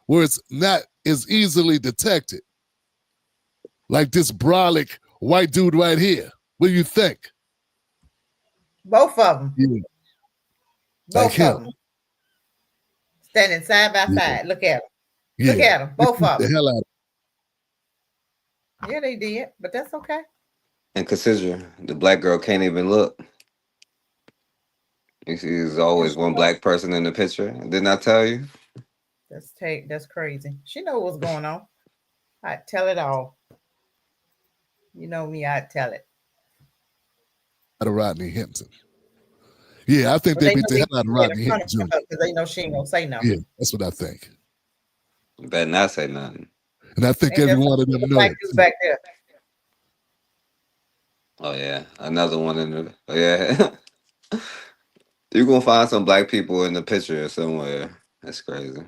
where it's not as easily detected. Like this brolic white dude right here. What do you think? Both of them. Yeah. Both of them. Standing side by side. Look at them. Yeah. Look at them. Both of The them. hell out of Yeah, they did, but that's okay. And consider the black girl can't even look. You see, there's always one black person in the picture. Didn't I tell you? That's crazy. She know what's going on. I'd tell it all. You know me, I'd tell it. Rodney Hinton. Yeah, I think they beat the hell out of Rodney Hinton Jr. Because they know she ain't gonna say nothing. Yeah, that's what I think. You better not say nothing. And I think every one of them know it. Back there. Oh yeah, another one in the. Oh, yeah. You're gonna find some black people in the picture somewhere. That's crazy.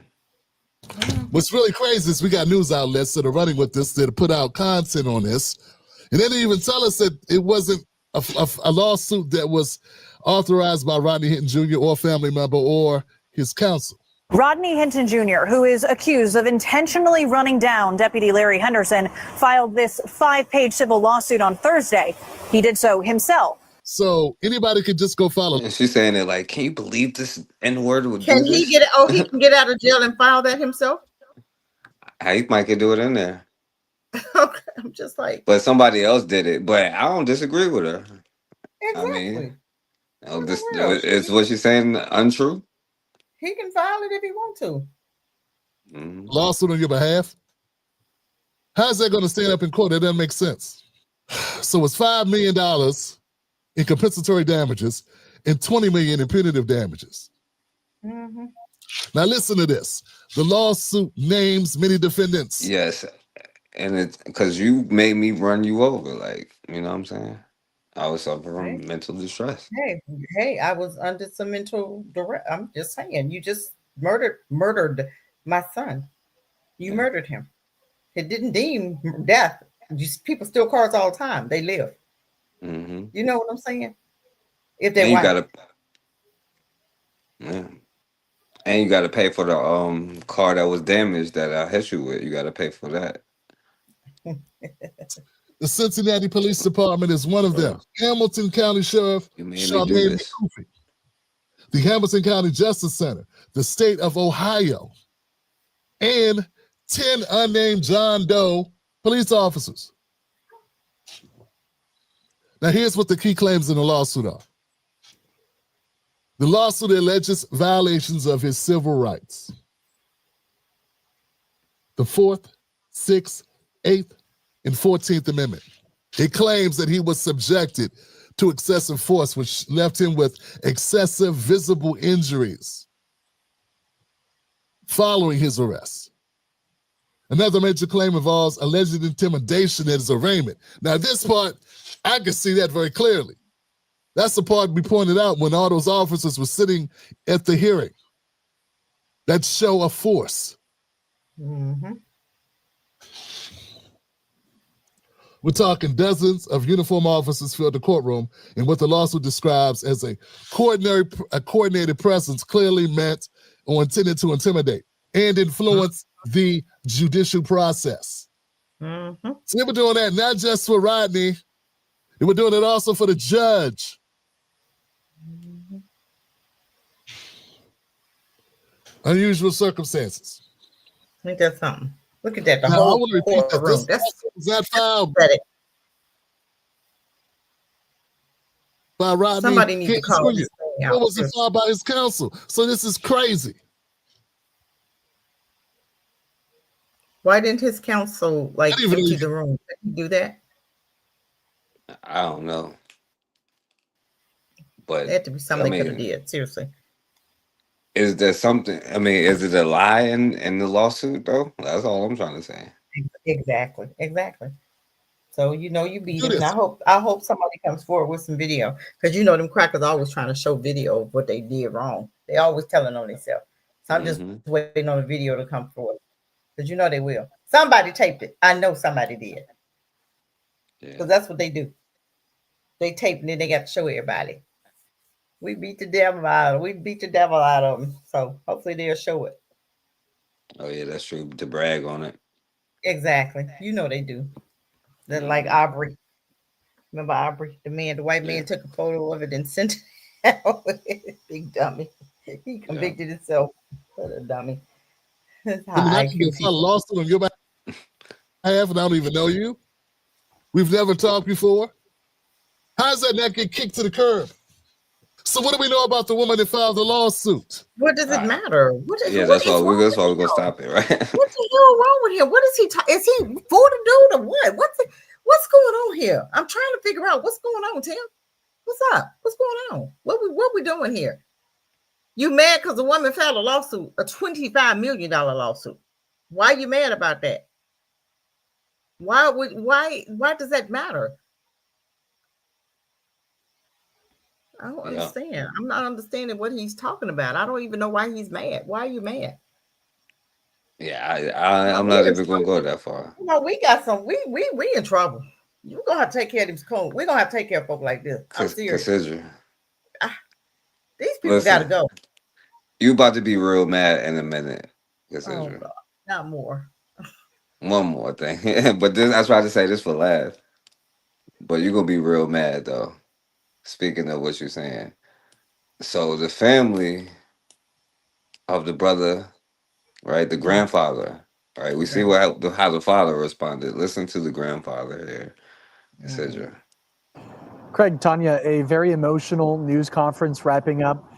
What's really crazy is we got news outlets that are running with this, that put out content on this, and they didn't even tell us that it wasn't a lawsuit that was authorized by Rodney Hinton Jr. or a family member or his counsel. Rodney Hinton Jr., who is accused of intentionally running down Deputy Larry Henderson, filed this 5-page civil lawsuit on Thursday. He did so himself. So anybody could just go follow. And she's saying it like, can you believe this N-word would Can do this? he get it? Oh, he can get out of jail and file that himself? He might could do it in there. Okay. I'm just like, But somebody else did it. But I don't disagree with her. I mean, exactly. this Real. is what she's saying untrue. He can file it if he want to. Lawsuit on your behalf. How's that going to stand up in court? That doesn't make sense. So it's $5 million in compensatory damages and $20 million in punitive damages. Mm-hmm. Now listen to this. The lawsuit names many defendants. Yes, and it's because you made me run you over. Like, you know what I'm saying? I was suffering from mental distress. Hey, I was under some mental duress. I'm just saying, you just murdered my son. You murdered him. It didn't deem death. People steal cars all the time. They live. Mm-hmm. You know what I'm saying? If they're And you white. gotta, and you gotta pay for the car that was damaged that I hit you with. You gotta pay for that. The Cincinnati Police Department is one of them. Hamilton County Sheriff Charmaine McCoofy, the Hamilton County Justice Center, the state of Ohio, and 10 unnamed John Doe police officers. Now, here's what the key claims in the lawsuit are. The lawsuit alleges violations of his civil rights. The 4th, 6th, 8th, and 14th Amendment. It claims that he was subjected to excessive force, which left him with excessive visible injuries following his arrest. Another major claim involves alleged intimidation at his arraignment. Now, this part, I can see that very clearly. That's the part we pointed out when all those officers were sitting at the hearing. That show of force. Mm-hmm. We're talking dozens of uniformed officers filled the courtroom in what the lawsuit describes as a coordinated presence clearly meant or intended to intimidate and influence the judicial process. Mm-hmm. So they were doing that not just for Rodney, they were doing it also for the judge. Mm-hmm. Unusual circumstances. I think that's something. Look at that. The Now, I whole want to repeat that. courtroom. This that filed pathetic. by Rodney. Somebody needs to call this thing out. What was it filed by his counsel? So this is crazy. Why didn't his counsel empty the room? Did he do that? I don't know. But There had to be something they could have did. Seriously. Is there something? I mean, is it a lie in the lawsuit though? That's all I'm trying to say. Exactly. So you beat him. And I hope somebody comes forward with some video, because them crackers are always trying to show video of what they did wrong. They always telling on themselves. So I'm just waiting on the video to come forward, because they will. Somebody taped it. I know somebody did. Because that's what they do. They tape and then they got to show everybody. We beat the devil out of them. We beat the devil out of them. So hopefully they'll show it. Oh yeah, that's true. To brag on it. Exactly. They do. They're like Aubrey. Remember Aubrey? The white man took a photo of it and sent it out. Big dummy. He convicted himself. What a dummy. That's how I can get a lawsuit on your behalf and I don't even know you. We've never talked before. How does that not get kicked to the curb? So what do we know about the woman that filed the lawsuit? What does it matter? That's why we're gonna stop it, right? What the hell wrong with him? What is he? Is he for the dude or what? What's going on here? I'm trying to figure out what's going on, Tim. What's up? What's going on? What we doing here? You mad because the woman filed a lawsuit, a $25 million lawsuit? Why are you mad about that? Why does that matter? I don't understand. I'm not understanding what he's talking about. I don't even know why he's mad. Why are you mad? Yeah, I'm not even gonna go that far. We got some. We in trouble. You're gonna have to take care of these cones. We're gonna have to take care of folk like this. I'm serious. These people gotta go. You about to be real mad in a minute. Oh God, not more. One more thing, but I tried to say this for laugh. But you're gonna be real mad though. Speaking of what you're saying, so the family of the brother, right, the grandfather, All right, we see how the father responded. Listen to the grandfather here, Cassidra. Craig, Tanya, a very emotional news conference wrapping up.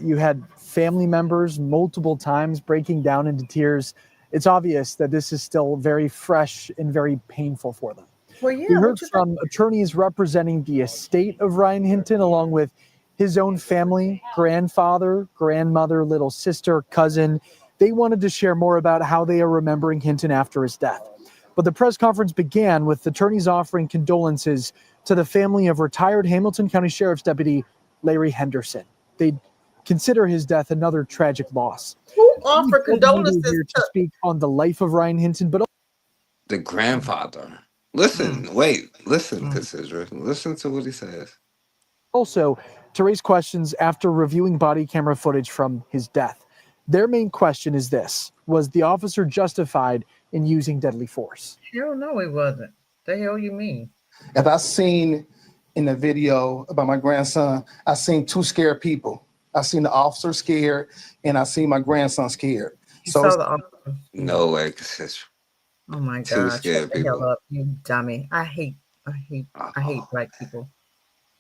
You had family members multiple times breaking down into tears. It's obvious that this is still very fresh and very painful for them. Well, We yeah. heard from attorneys representing the estate of Ryan Hinton, along with his own family, grandfather, grandmother, little sister, cousin. They wanted to share more about how they are remembering Hinton after his death. But the press conference began with attorneys offering condolences to the family of retired Hamilton County Sheriff's Deputy Larry Henderson. They consider his death another tragic loss. Who offered condolences here to speak on the life of Ryan Hinton, but the grandfather. Listen, listen, Cassidra. Listen to what he says. Also, to raise questions after reviewing body camera footage from his death. Their main question is this: was the officer justified in using deadly force? Hell no, he wasn't. The hell you mean? If I seen in the video about my grandson, I seen two scared people. I seen the officer scared, and I seen my grandson scared. No way, Cassidra. Oh my Two God! scared Shut the hell people. up, you dummy! I hate black people.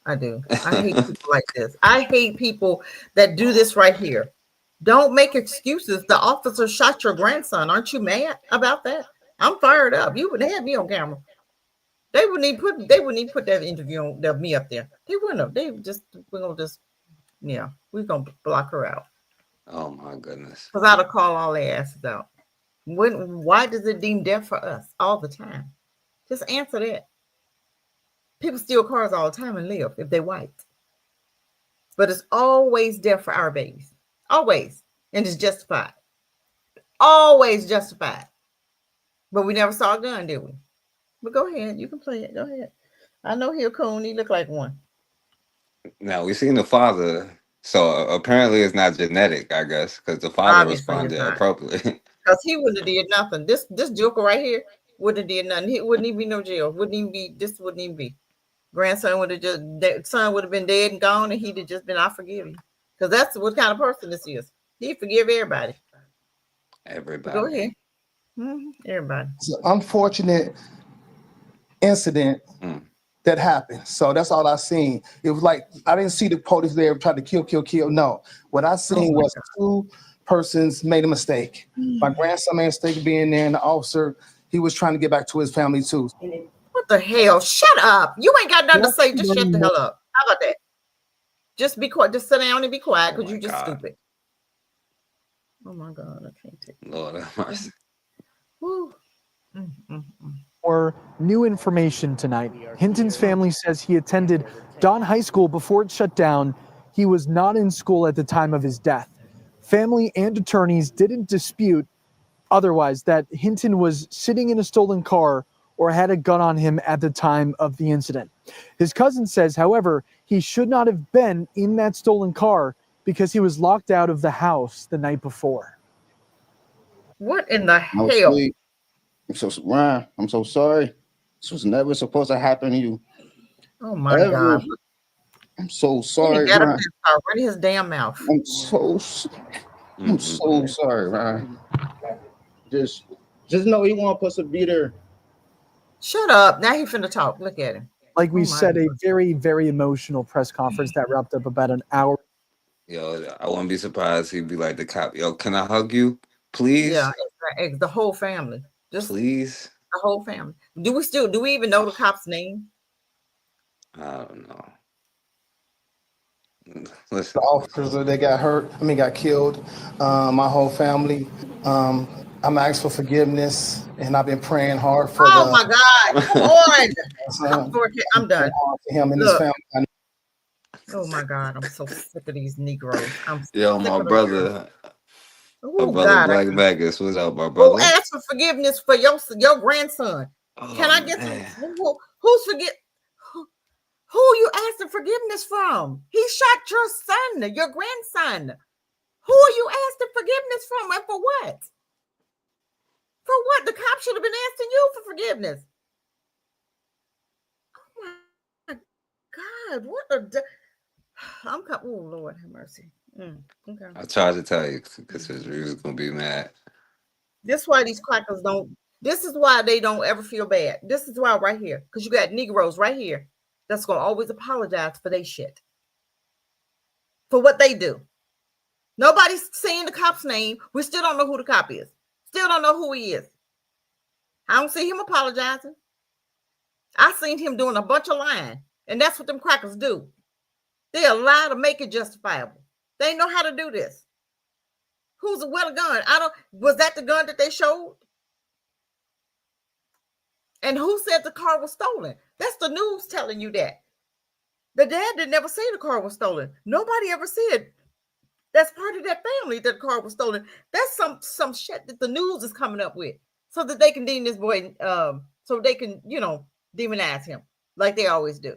I do. I hate people like this. I hate people that do this right here. Don't make excuses. The officer shot your grandson. Aren't you mad about that? I'm fired up. You wouldn't have me on camera. They wouldn't even put that interview on me up there. They wouldn't have. We're gonna block her out. Oh my goodness. Because I'd have called all their asses out. Why does it deem death for us all the time? Just answer that. People steal cars all the time and live if they're white. But it's always death for our babies. Always. And it's justified. Always justified. But we never saw a gun, did we? But go ahead. You can play it. Go ahead. I know he a coon. He look like one. Now we seen the father. So apparently it's not genetic, I guess, because the father Obviously it's responded not. appropriately. Because he wouldn't have did nothing. This joker right here wouldn't have did nothing. He wouldn't even be no jail. Wouldn't even be. Grandson would have son would have been dead and gone, and he'd have just been, I forgive you. Because that's what kind of person this is. He forgive everybody. Everybody. Go ahead. Everybody. It's an unfortunate incident that happened. So that's all I seen. It was like, I didn't see the police there trying to kill. No. What I seen was two persons made a mistake. My grandson made a mistake being there, and the officer, he was trying to get back to his family too. What the hell? Shut up. You ain't got nothing to say. Just shut the hell up. How about that? Just be quiet. Just sit down and be quiet because you just stupid. Oh my God. I can't take it. Lord have mercy. Woo. Or new information tonight. Hinton's family says he attended Don High School before it shut down. He was not in school at the time of his death. Family and attorneys didn't dispute otherwise that Hinton was sitting in a stolen car or had a gun on him at the time of the incident. His cousin says, however, he should not have been in that stolen car because he was locked out of the house the night before. What in the hell? Ryan, I'm so sorry. This was never supposed to happen to you. Oh my God. I'm so sorry, He got Ryan. right in his damn mouth. I'm so sorry, Ryan. Just know he won't supposed to be there. Shut up. Now he finna talk. Look at him. Like we said, a very, very emotional press conference that wrapped up about an hour. Yo, I wouldn't be surprised he'd be like the cop. Yo, can I hug you, please? Yeah, the whole family. Just please. The whole family. Do we even know the cop's name? I don't know. The officers that got killed, my whole family. I'm asking for forgiveness, and I've been praying hard for. Oh my God! Come on, I'm done. Him and his family. Oh my God! I'm so sick of these Negroes. Yo, my brother. Oh, my brother God, Black Vegas. What's up, my brother? Who asked for forgiveness for your grandson? Can I get who's who you asking forgiveness from? He shot your son, your grandson. Who are you asking forgiveness from, and for what? For what? The cop should have been asking you for forgiveness. Oh my God! What a oh Lord have mercy. Okay. I tried to tell you because you was gonna be mad. This is why these crackers don't. This is why they don't ever feel bad. This is why right here, because you got Negroes right here that's gonna always apologize for their shit, for what they do. Nobody's saying the cop's name. We still don't know who the cop is. Still don't know who he is. I don't see him apologizing. I seen him doing a bunch of lying, and that's what them crackers do. They lie to make it justifiable. They know how to do this. Who's a well gun? Was that the gun that they showed? And who said the car was stolen? That's the news telling you that. The dad did never say the car was stolen. Nobody ever said that's part of that family that the car was stolen. That's some shit that the news is coming up with so that they can deem this boy, so they can, demonize him like they always do.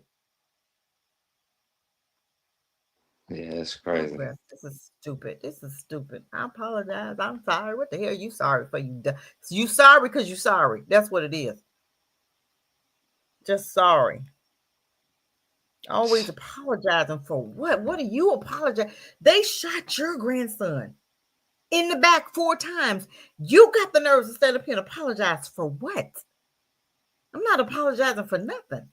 Yeah, it's crazy. This is stupid. This is stupid. I apologize. I'm sorry. What the hell are you sorry for? You sorry because you're sorry. That's what it is. Just sorry. Always apologizing for what? What are you apologizing? They shot your grandson in the back 4 times. You got the nerves to stand up here and apologize for what? I'm not apologizing for nothing.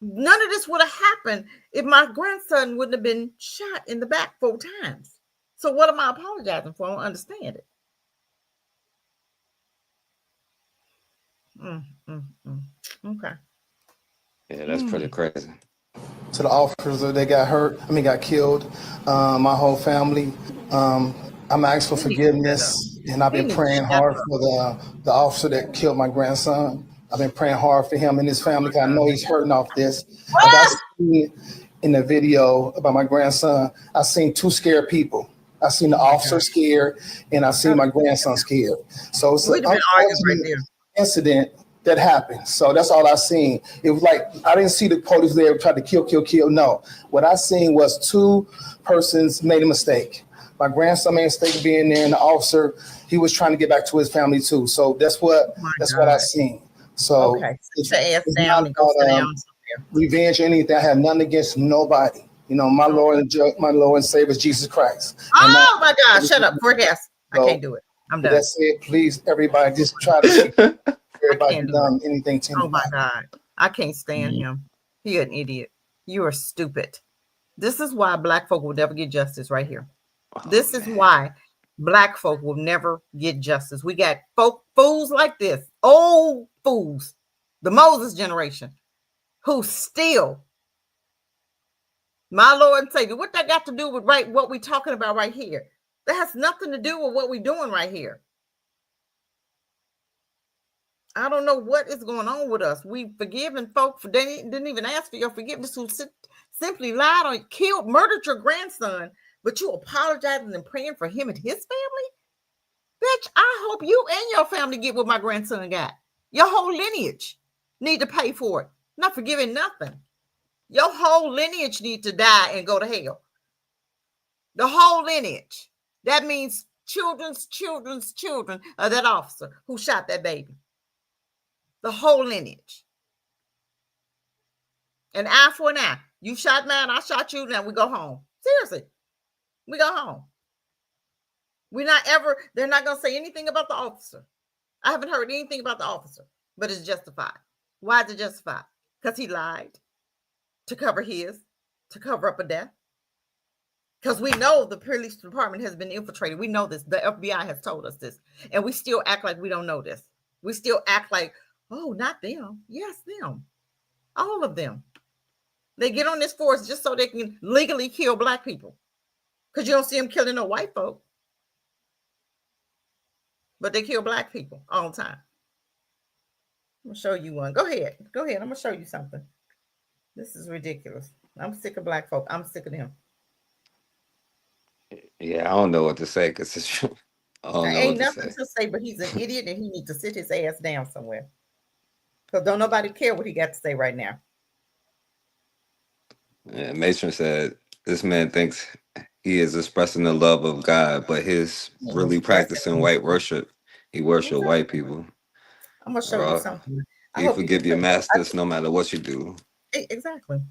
None of this would have happened if my grandson wouldn't have been shot in the back 4 times. So what am I apologizing for? I don't understand it. Okay. Yeah, that's pretty crazy. To the officers that got killed, my whole family, I'm asking for forgiveness, and I've been praying hard for the officer that killed my grandson. I've been praying hard for him and his family, because I know he's hurting off this. Like I seen in the video about my grandson, I seen 2 scared people. I seen the officer scared, and I seen my grandson scared. So it's an unfortunate incident that happened. So that's all I seen. It was like, I didn't see the police there try to kill. No, what I seen was 2 persons made a mistake. My grandson made a mistake being there, and the officer, he was trying to get back to his family too. So that's what I seen. So okay, sit your ass down and go sit down. Revenge or anything. I have nothing against nobody. My Lord and Savior is Jesus Christ. Oh my God! Shut up, forecast. I can't do it. I'm done. That's it. Please, everybody, just try to. Everybody done anything to me. Oh my God! I can't stand him. He an idiot. You are stupid. This is why Black folk will never get justice right here. This is why Black folk will never get justice. We got fools like this, old fools, the Moses generation, who still, my Lord and Savior, what that got to do with what we're talking about right here? That has nothing to do with what we're doing right here. I don't know what is going on with us. We've forgiven folk for they didn't even ask for your forgiveness, who simply lied on, killed, murdered your grandson, but you apologizing and praying for him and his family? Bitch, I hope you and your family get what my grandson got. Your whole lineage need to pay for it. Not forgiving nothing. Your whole lineage need to die and go to hell. The whole lineage. That means children's children of that officer who shot that baby. The whole lineage. An eye for an eye. You shot mine, I shot you, now we go home. Seriously. We go home. They're not going to say anything about the officer. I haven't heard anything about the officer, but it's justified. Why is it justified? Because he lied to cover up a death. Because we know the police department has been infiltrated. We know this. The FBI has told us this. And we still act like we don't know this. We still act like, oh, not them. Yes, them. All of them. They get on this force just so they can legally kill Black people. Because you don't see them killing no white folk. But they kill Black people all the time. I'm going to show you one. Go ahead. I'm going to show you something. This is ridiculous. I'm sick of Black folk. I'm sick of them. Yeah, I don't know what to say because it's. Ain't nothing to say, but he's an idiot and he needs to sit his ass down somewhere. Because don't nobody care what he got to say right now. Yeah, Mason said this man thinks he is expressing the love of God, but he's really practicing white worship. He worships white people. I'm gonna show you something. You forgive your masters no matter what you do. Exactly.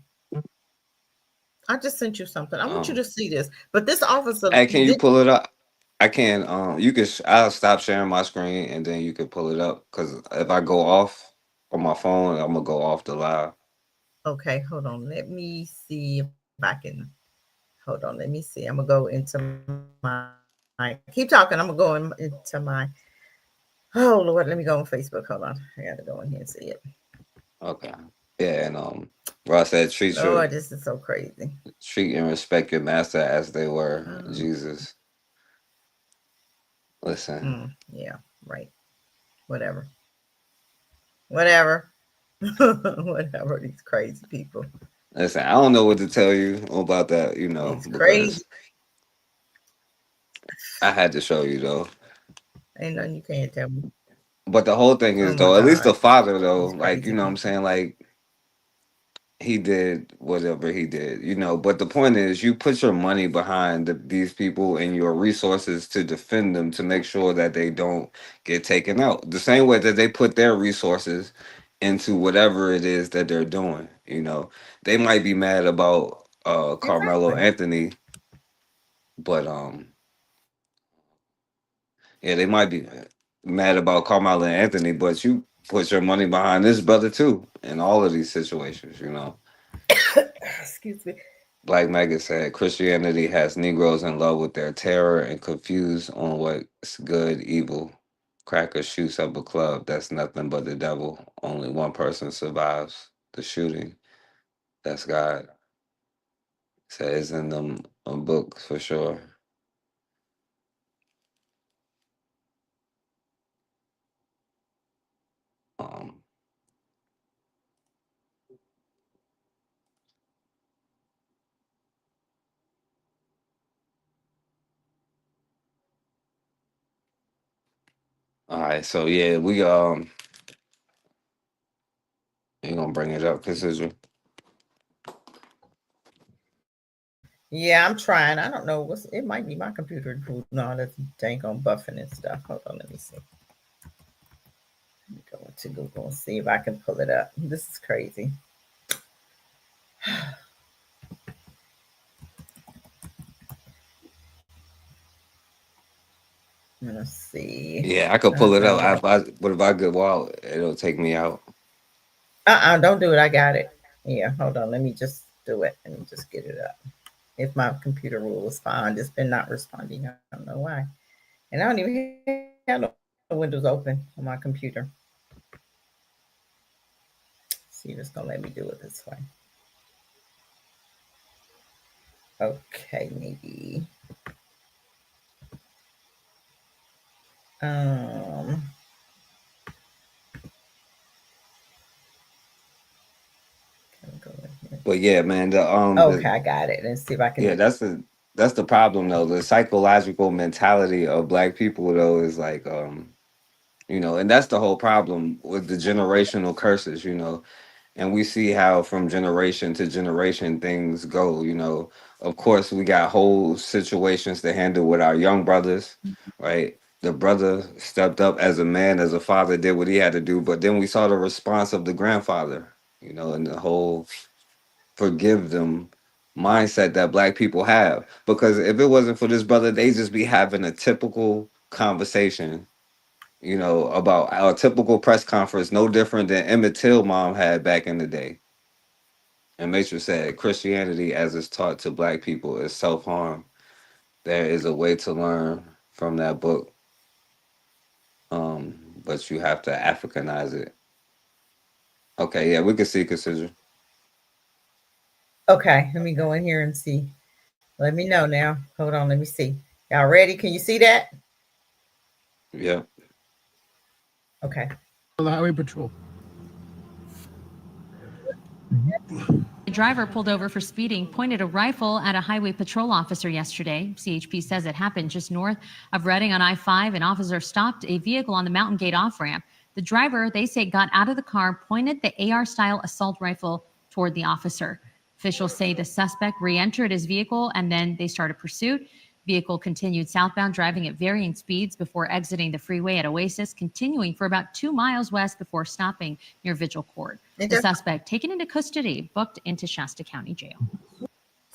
I just sent you something. I want you to see this. But this officer. Hey, can you pull it up? I can't. You could. I'll stop sharing my screen and then you can pull it up. Because if I go off on my phone, I'm gonna go off the live. Okay, hold on. Let me see if I can. Hold on. Let me see. I'm gonna go into my. Keep talking. I'm gonna go into my. Oh Lord, let me go on Facebook. Hold on. I gotta go in here and see it. Okay. Yeah, and Ross said Lord, this is so crazy. treat and respect your master as they were Jesus. Listen. Yeah, right. Whatever. Whatever. Whatever. These crazy people. Listen, I don't know what to tell you about that, It's because crazy. I had to show you though. Ain't nothing you can't tell me. But the whole thing Oh is my though, at least the God. father though, These like, crazy what I'm people. saying, like he did whatever he did, but the point is you put your money behind these people and your resources to defend them to make sure that they don't get taken out. The same way that they put their resources into whatever it is that they're doing, They might be mad about Carmelo Exactly. Anthony, but yeah, they might be mad about Carmelo Anthony, but you put your money behind this brother too in all of these situations. Excuse me. Black Mega said Christianity has Negroes in love with their terror and confused on what's good, evil. Cracker shoots up a club. That's nothing but the devil. Only one person survives the shooting. That's God. Says in them books for sure. Um, all right, so yeah, we you gonna bring it up, Cassandra? Yeah, I'm trying. I don't know what's. It might be my computer. No, that's dang on buffing and stuff. Hold on, let me see. Let me go into Google and see if I can pull it up. This is crazy. Let's see. Yeah, I could pull it up. But if I go out, it'll take me out. Don't do it. I got it. Yeah, hold on. Let me just do it. Let me just get it up. If my computer rule is fine, it's been not responding. I don't know why. And I don't even have no windows open on my computer. See, it's gonna let me do it this way. Okay, maybe. But yeah, man, Okay, I got it. Let's see if I can. yeah, that's the problem though. The psychological mentality of black people though is like and that's the whole problem with the generational curses. And we see how from generation to generation things go. Of course, we got whole situations to handle with our young brothers, right? The brother stepped up as a man, as a father, did what he had to do, but then we saw the response of the grandfather, and the whole forgive them mindset that black people have. Because if it wasn't for this brother, they just be having a typical conversation, about our typical press conference, no different than Emmett Till mom had back in the day. And Matrix said, Christianity, as it's taught to black people, is self-harm. There is a way to learn from that book, but you have to Africanize it. Okay, yeah, we can see Cassandra. Okay, let me go in here and see. Let me know now. Hold on, let me see. Y'all ready? Can you see that? Yeah. Okay. The highway patrol. The driver pulled over for speeding pointed a rifle at a highway patrol officer yesterday. CHP says it happened just north of Reading on I-5. An officer stopped a vehicle on the Mountain Gate off-ramp. The driver, they say, got out of the car, pointed the AR-style assault rifle toward the officer. Officials say the suspect re-entered his vehicle and then they started pursuit. Vehicle continued southbound, driving at varying speeds before exiting the freeway at Oasis, continuing for about 2 miles west before stopping near Vigil Court. The suspect taken into custody, booked into Shasta County Jail.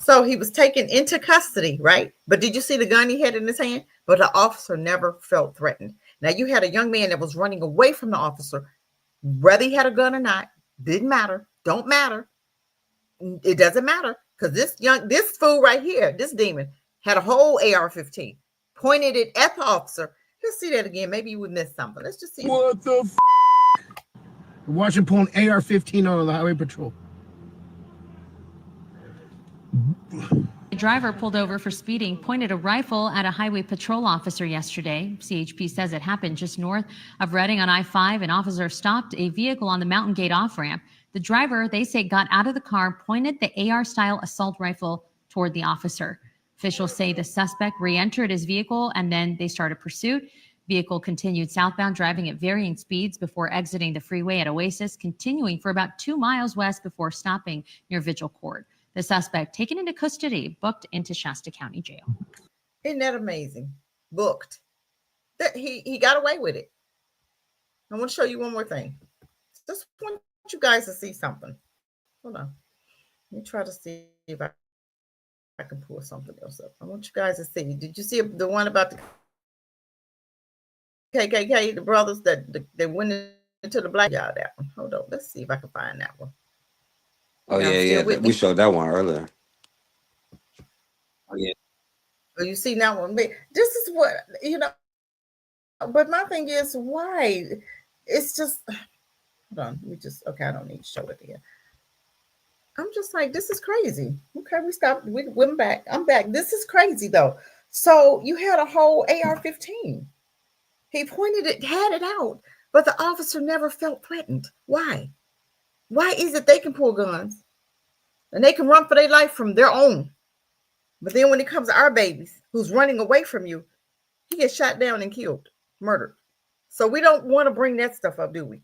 So he was taken into custody, right? But did you see the gun he had in his hand? But the officer never felt threatened. Now you had a young man that was running away from the officer, whether he had a gun or not, didn't matter, don't matter. It doesn't matter because this fool right here, this demon, had a whole AR-15, pointed it at the officer. Let's see that again. Maybe you would miss something. Let's just see. What the Watch him pull an AR-15 on the highway patrol. The driver pulled over for speeding pointed a rifle at a highway patrol officer yesterday. CHP says it happened just north of Reading on I-5. An officer stopped a vehicle on the Mountain Gate off-ramp. The driver, they say, got out of the car, pointed the AR-style assault rifle toward the officer. Officials say the suspect re-entered his vehicle and then they started pursuit. Vehicle continued southbound, driving at varying speeds before exiting the freeway at Oasis, continuing for about 2 miles west before stopping near Vigil Court. The suspect taken into custody, booked into Shasta County Jail. Isn't that amazing? Booked. That he got away with it. I want to show you one more thing. Just want you guys to see something. Hold on. Let me try to see if I can pull something else up. I want you guys to see. Did you see the one about the KKK, the brothers that went into the black? Yeah, that one. Hold on. Let's see if I can find that one. Oh, yeah. We showed that one earlier. Oh, yeah. Oh, you see that one? This is what, but my thing is, why? It's just, hold on. Okay, I don't need to show it again. I'm just like, this is crazy. Okay, we stopped. We went back. I'm back. This is crazy, though. So you had a whole AR-15. He pointed it, had it out, but the officer never felt threatened. Why? Why is it they can pull guns and they can run for their life from their own? But then when it comes to our babies who's running away from you, he gets shot down and killed, murdered. So we don't want to bring that stuff up, do we?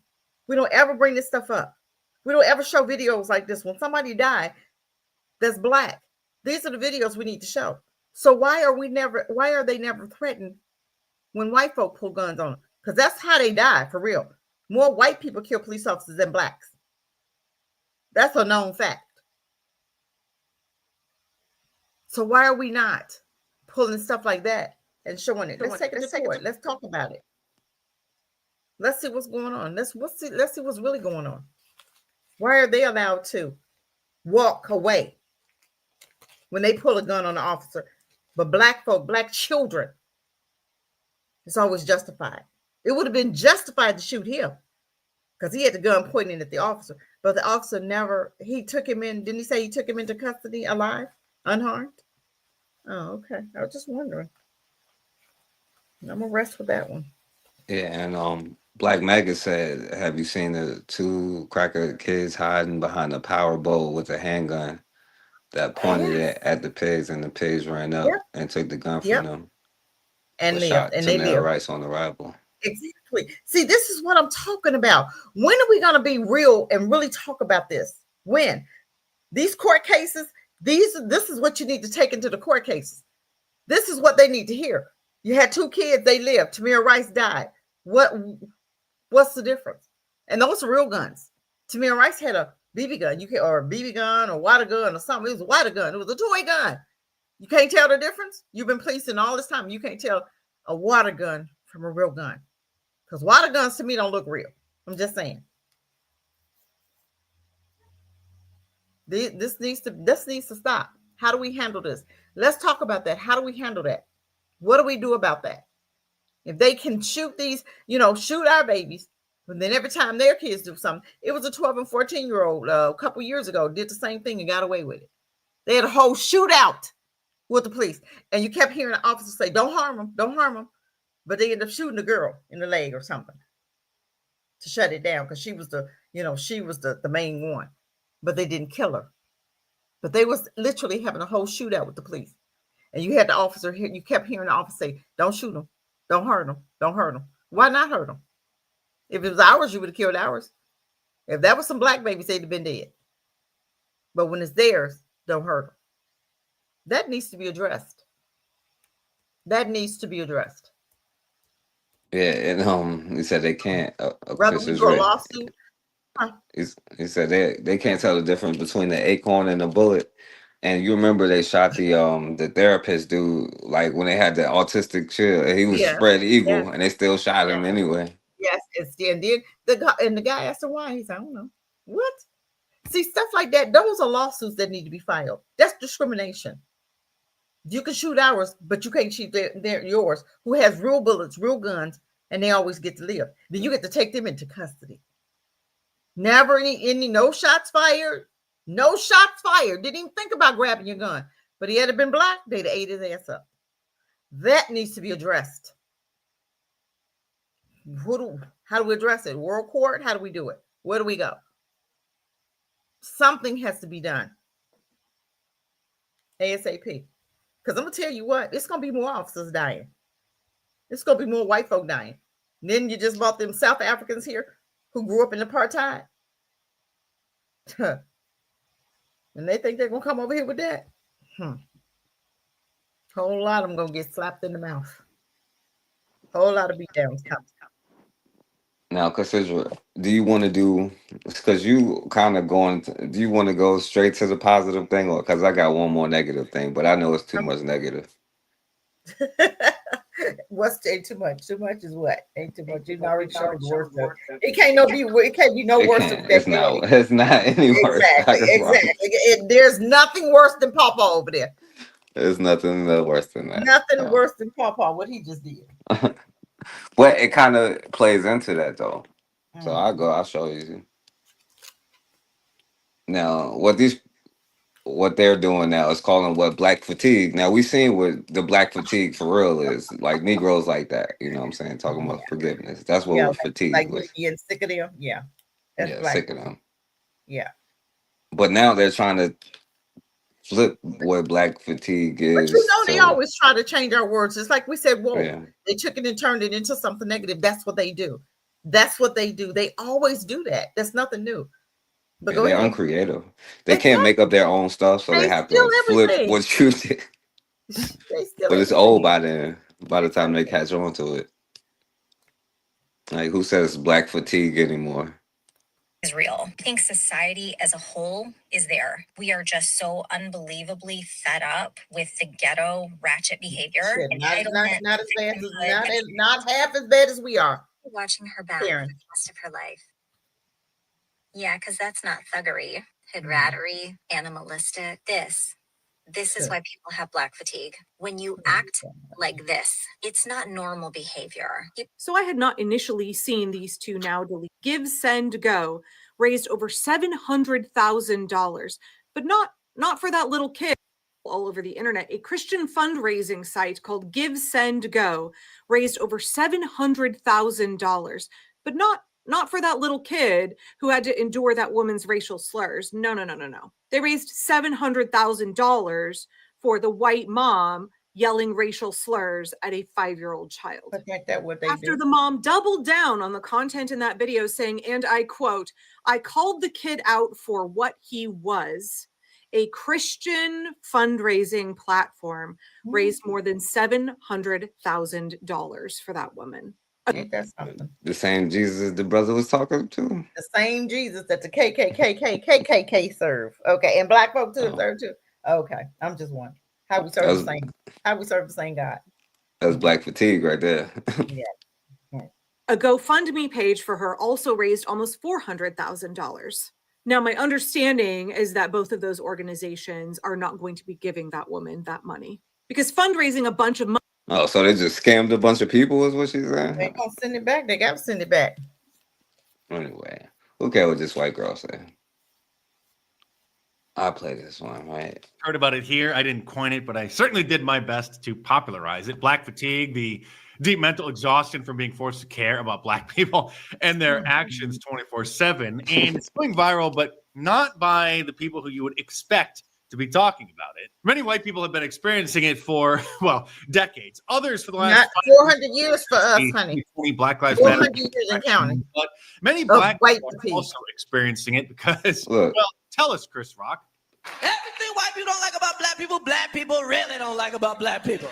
We don't ever bring this stuff up. We don't ever show videos like this. When somebody died that's black, these are the videos we need to show. So why are they never threatened when white folk pull guns on them? Because that's how they die, for real. More white people kill police officers than blacks. That's a known fact. So why are we not pulling stuff like that and showing it? Let's take it to court. Let's talk about it. Let's see what's going on. Let's see what's really going on. Why are they allowed to walk away when they pull a gun on an officer? But black folk, black children, it's always justified. It would have been justified to shoot him because he had the gun pointing at the officer. But the officer never, he took him in. Didn't he say he took him into custody alive, unharmed? Oh, okay. I was just wondering. I'm going to rest with that one. Yeah, and Black Maggot said, have you seen the 2 cracker kids hiding behind a power bowl with a handgun that pointed it at the pigs, and the pigs ran up and took the gun from them? And but lived. shot And they Tamir lived. Rice on arrival. Exactly. See, this is what I'm talking about. When are we going to be real and really talk about this? When? These court cases, this is what you need to take into the court cases. This is what they need to hear. You had 2 kids, they lived. Tamir Rice died. What's the difference? And those are real guns. Tamir Rice had a BB gun, or a BB gun or water gun or something. It was a water gun. It was a toy gun. You can't tell the difference? You've been policing all this time. You can't tell a water gun from a real gun. Because water guns to me don't look real. I'm just saying. This needs to stop. How do we handle this? Let's talk about that. How do we handle that? What do we do about that? If they can shoot these, shoot our babies, and then every time their kids do something, it was a 12 and 14-year-old a couple years ago did the same thing and got away with it. They had a whole shootout with the police, and you kept hearing the officer say, "Don't harm them, don't harm them," but they ended up shooting the girl in the leg or something to shut it down because she was the main one, but they didn't kill her. But they was literally having a whole shootout with the police, and you had the officer here. You kept hearing the officer say, "Don't shoot them, don't hurt them, don't hurt them." Why not hurt them? If it was ours, you would have killed ours. If that was some black babies, they'd have been dead. But when it's theirs, don't hurt them. That needs to be addressed. That needs to be addressed. Yeah, and he said they can't. Rather we go a lawsuit. He said they can't tell the difference between the acorn and the bullet. And you remember they shot the therapist dude, like when they had the autistic chill, and he was Yeah. spread eagle, Yeah. and they still shot him anyway. Yes, and then the guy asked him why. He said, I don't know. What? See, stuff like that, those are lawsuits that need to be filed. That's discrimination. You can shoot ours, but you can't shoot yours, who has real bullets, real guns, and they always get to live. Then you get to take them into custody. Never any no shots fired. No shots fired. Didn't even think about grabbing your gun. But he had been black, they'd have ate his ass up. That needs to be addressed. How do we address it? World court? How do we do it? Where do we go? Something has to be done. ASAP. Because I'm going to tell you what, it's going to be more officers dying. It's going to be more white folk dying. And then you just brought them South Africans here who grew up in apartheid. And they think they're going to come over here with that. Whole lot of them going to get slapped in the mouth. Whole lot of beatdowns coming. Now, Cassidra, do you want to do, because you kind of do you want to go straight to the positive thing, or because I got one more negative thing, but I know it's too much negative. What's too much? Too much is what? Ain't too much. You already showed the worst of it. It can't be no worse than that. It's not any worse. Exactly. There's nothing worse than Papa over there. There's nothing worse than that. Nothing worse than Papa, what he just did. But it kind of plays into that though. So I'll show you. Now, what they're doing now is calling what black fatigue. Now we seen what the black fatigue for real is, like Negroes like that. You know what I'm saying? Talking about forgiveness. That's what fatigue like was. getting sick of them. Yeah. That's Yeah, black. sick of them. Yeah. But now they're trying to flip what black fatigue is. But you know, they always try to change our words. It's like we said, whoa, Yeah. they took it and turned it into something negative. That's what they do. That's what they do. They always do that. That's nothing new. But go they're ahead. uncreative. They can't make up their own stuff, so they have to flip everything. what you did. But it's old by then. By the time they catch on to it, like who says black fatigue anymore? Is real. I think society as a whole is there. We are just so unbelievably fed up with the ghetto ratchet behavior. Not as bad as not half as bad as we are. Watching her back for the rest of her life. Yeah, because that's not thuggery, hydrattery, animalistic. This is why people have black fatigue. When you act like this, it's not normal behavior. So I had not initially seen these two now delete. Give, Send, Go raised over $700,000, but not for that little kid. All over the internet, a Christian fundraising site called Give, Send, Go raised over $700,000, but not for that little kid who had to endure that woman's racial slurs. No. They raised $700,000 for the white mom yelling racial slurs at a 5-year-old child. But ain't that what they After do? the mom doubled down on the content in that video saying, and I quote, "I called the kid out for what he was." A Christian fundraising platform raised more than $700,000 for that woman. Ain't that something? The same Jesus the brother was talking to. The same Jesus that the KKK serve. Okay, and black folk too serve too. Okay, I'm just wondering how we serve the same. How we serve the same God. That's black fatigue right there. Yeah. A GoFundMe page for her also raised almost $400,000. Now, my understanding is that both of those organizations are not going to be giving that woman that money because fundraising a bunch of money. Oh, so they just scammed a bunch of people, is what she's saying? They gonna send it back. They gotta send it back. Anyway, who cares what this white girl say? I play this one, right? Heard about it here. I didn't coin it, but I certainly did my best to popularize it. Black fatigue, the deep mental exhaustion from being forced to care about black people and their actions 24/7. And it's going viral, but not by the people who you would expect to be talking about it. Many white people have been experiencing it for, well, decades. Others for the last 400 years for us, honey. Black Lives Matter. 400 years and counting. But many black white people are fatigue. also experiencing it because, Look. well, tell us, Chris Rock. Everything white people don't like about black people really don't like about black people.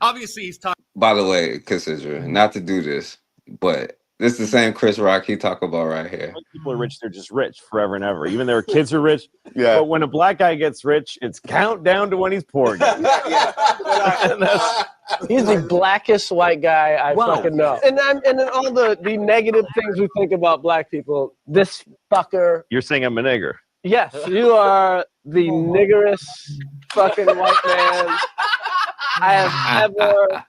Obviously, he's talking. By the way, Cassidra, not to do this, but This is the same Chris Rock he talk about right here. When people are rich, they're just rich forever and ever. Even their kids are rich. Yeah. But when a black guy gets rich, it's countdown to when he's poor again. He's the blackest white guy I Wow. fucking know. And then all the negative things we think about black people, this fucker. You're saying I'm a nigger. Yes, you are the niggerest fucking white man I have ever.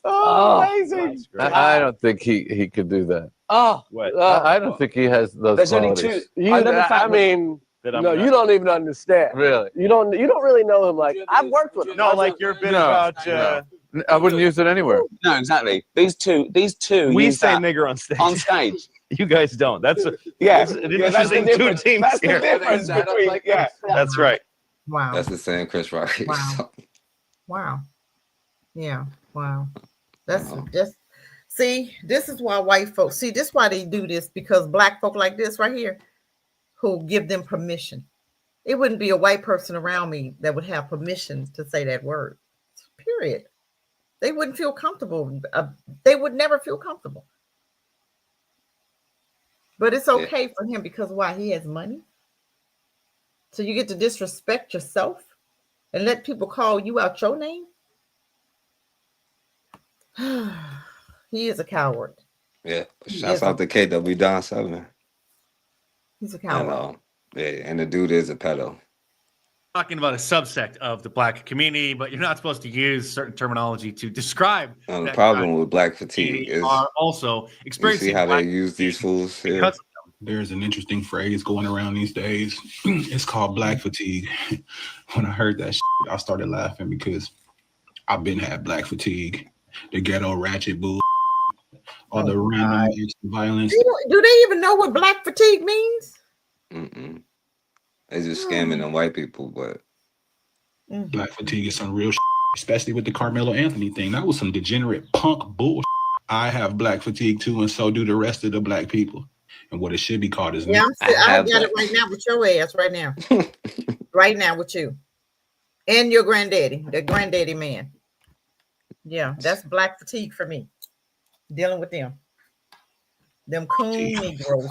Amazing. I don't think he could do that. Oh, I don't think he has those there's only qualities. two. I mean, no, you don't even understand. Really? You don't really know him. Like I've worked with him. No, like your bit about. I wouldn't use it anywhere. No, exactly. These two. We use say that nigger on stage. on stage. You guys don't. That's an that's interesting the two difference. teams That's the here. difference between That's right. Wow. That's the same Chris Rock. Wow. Wow. Yeah. Wow. That's just see, this is why white folks see this is why they do this, because black folk like this right here who give them permission. It wouldn't be a white person around me that would have permission to say that word. Period. They wouldn't feel comfortable. They would never feel comfortable. But it's okay for him because why? He has money. So you get to disrespect yourself and let people call you out your name. He is a coward. Yeah. Shouts out to KW Don 7. He's a coward. And, and the dude is a pedo. Talking about a subsect of the black community, but you're not supposed to use certain terminology to describe. The problem with black fatigue is are also you experiencing see how black they use these fools here. because There's an interesting phrase going around these days. It's called black fatigue. When I heard that shit, I started laughing because I've been had black fatigue, the ghetto ratchet bull, all the random violence. Do they even know what black fatigue means? Mm-mm. They just scamming them white people, but Black fatigue is some real shit, especially with the Carmelo Anthony thing. That was some degenerate punk bull. I have black fatigue too, and so do the rest of the black people. And what it should be called is I got it right now with your ass right now. Right now with you. And your granddaddy, the granddaddy man. Yeah, that's black fatigue for me. Dealing with them. Them coon Negroes.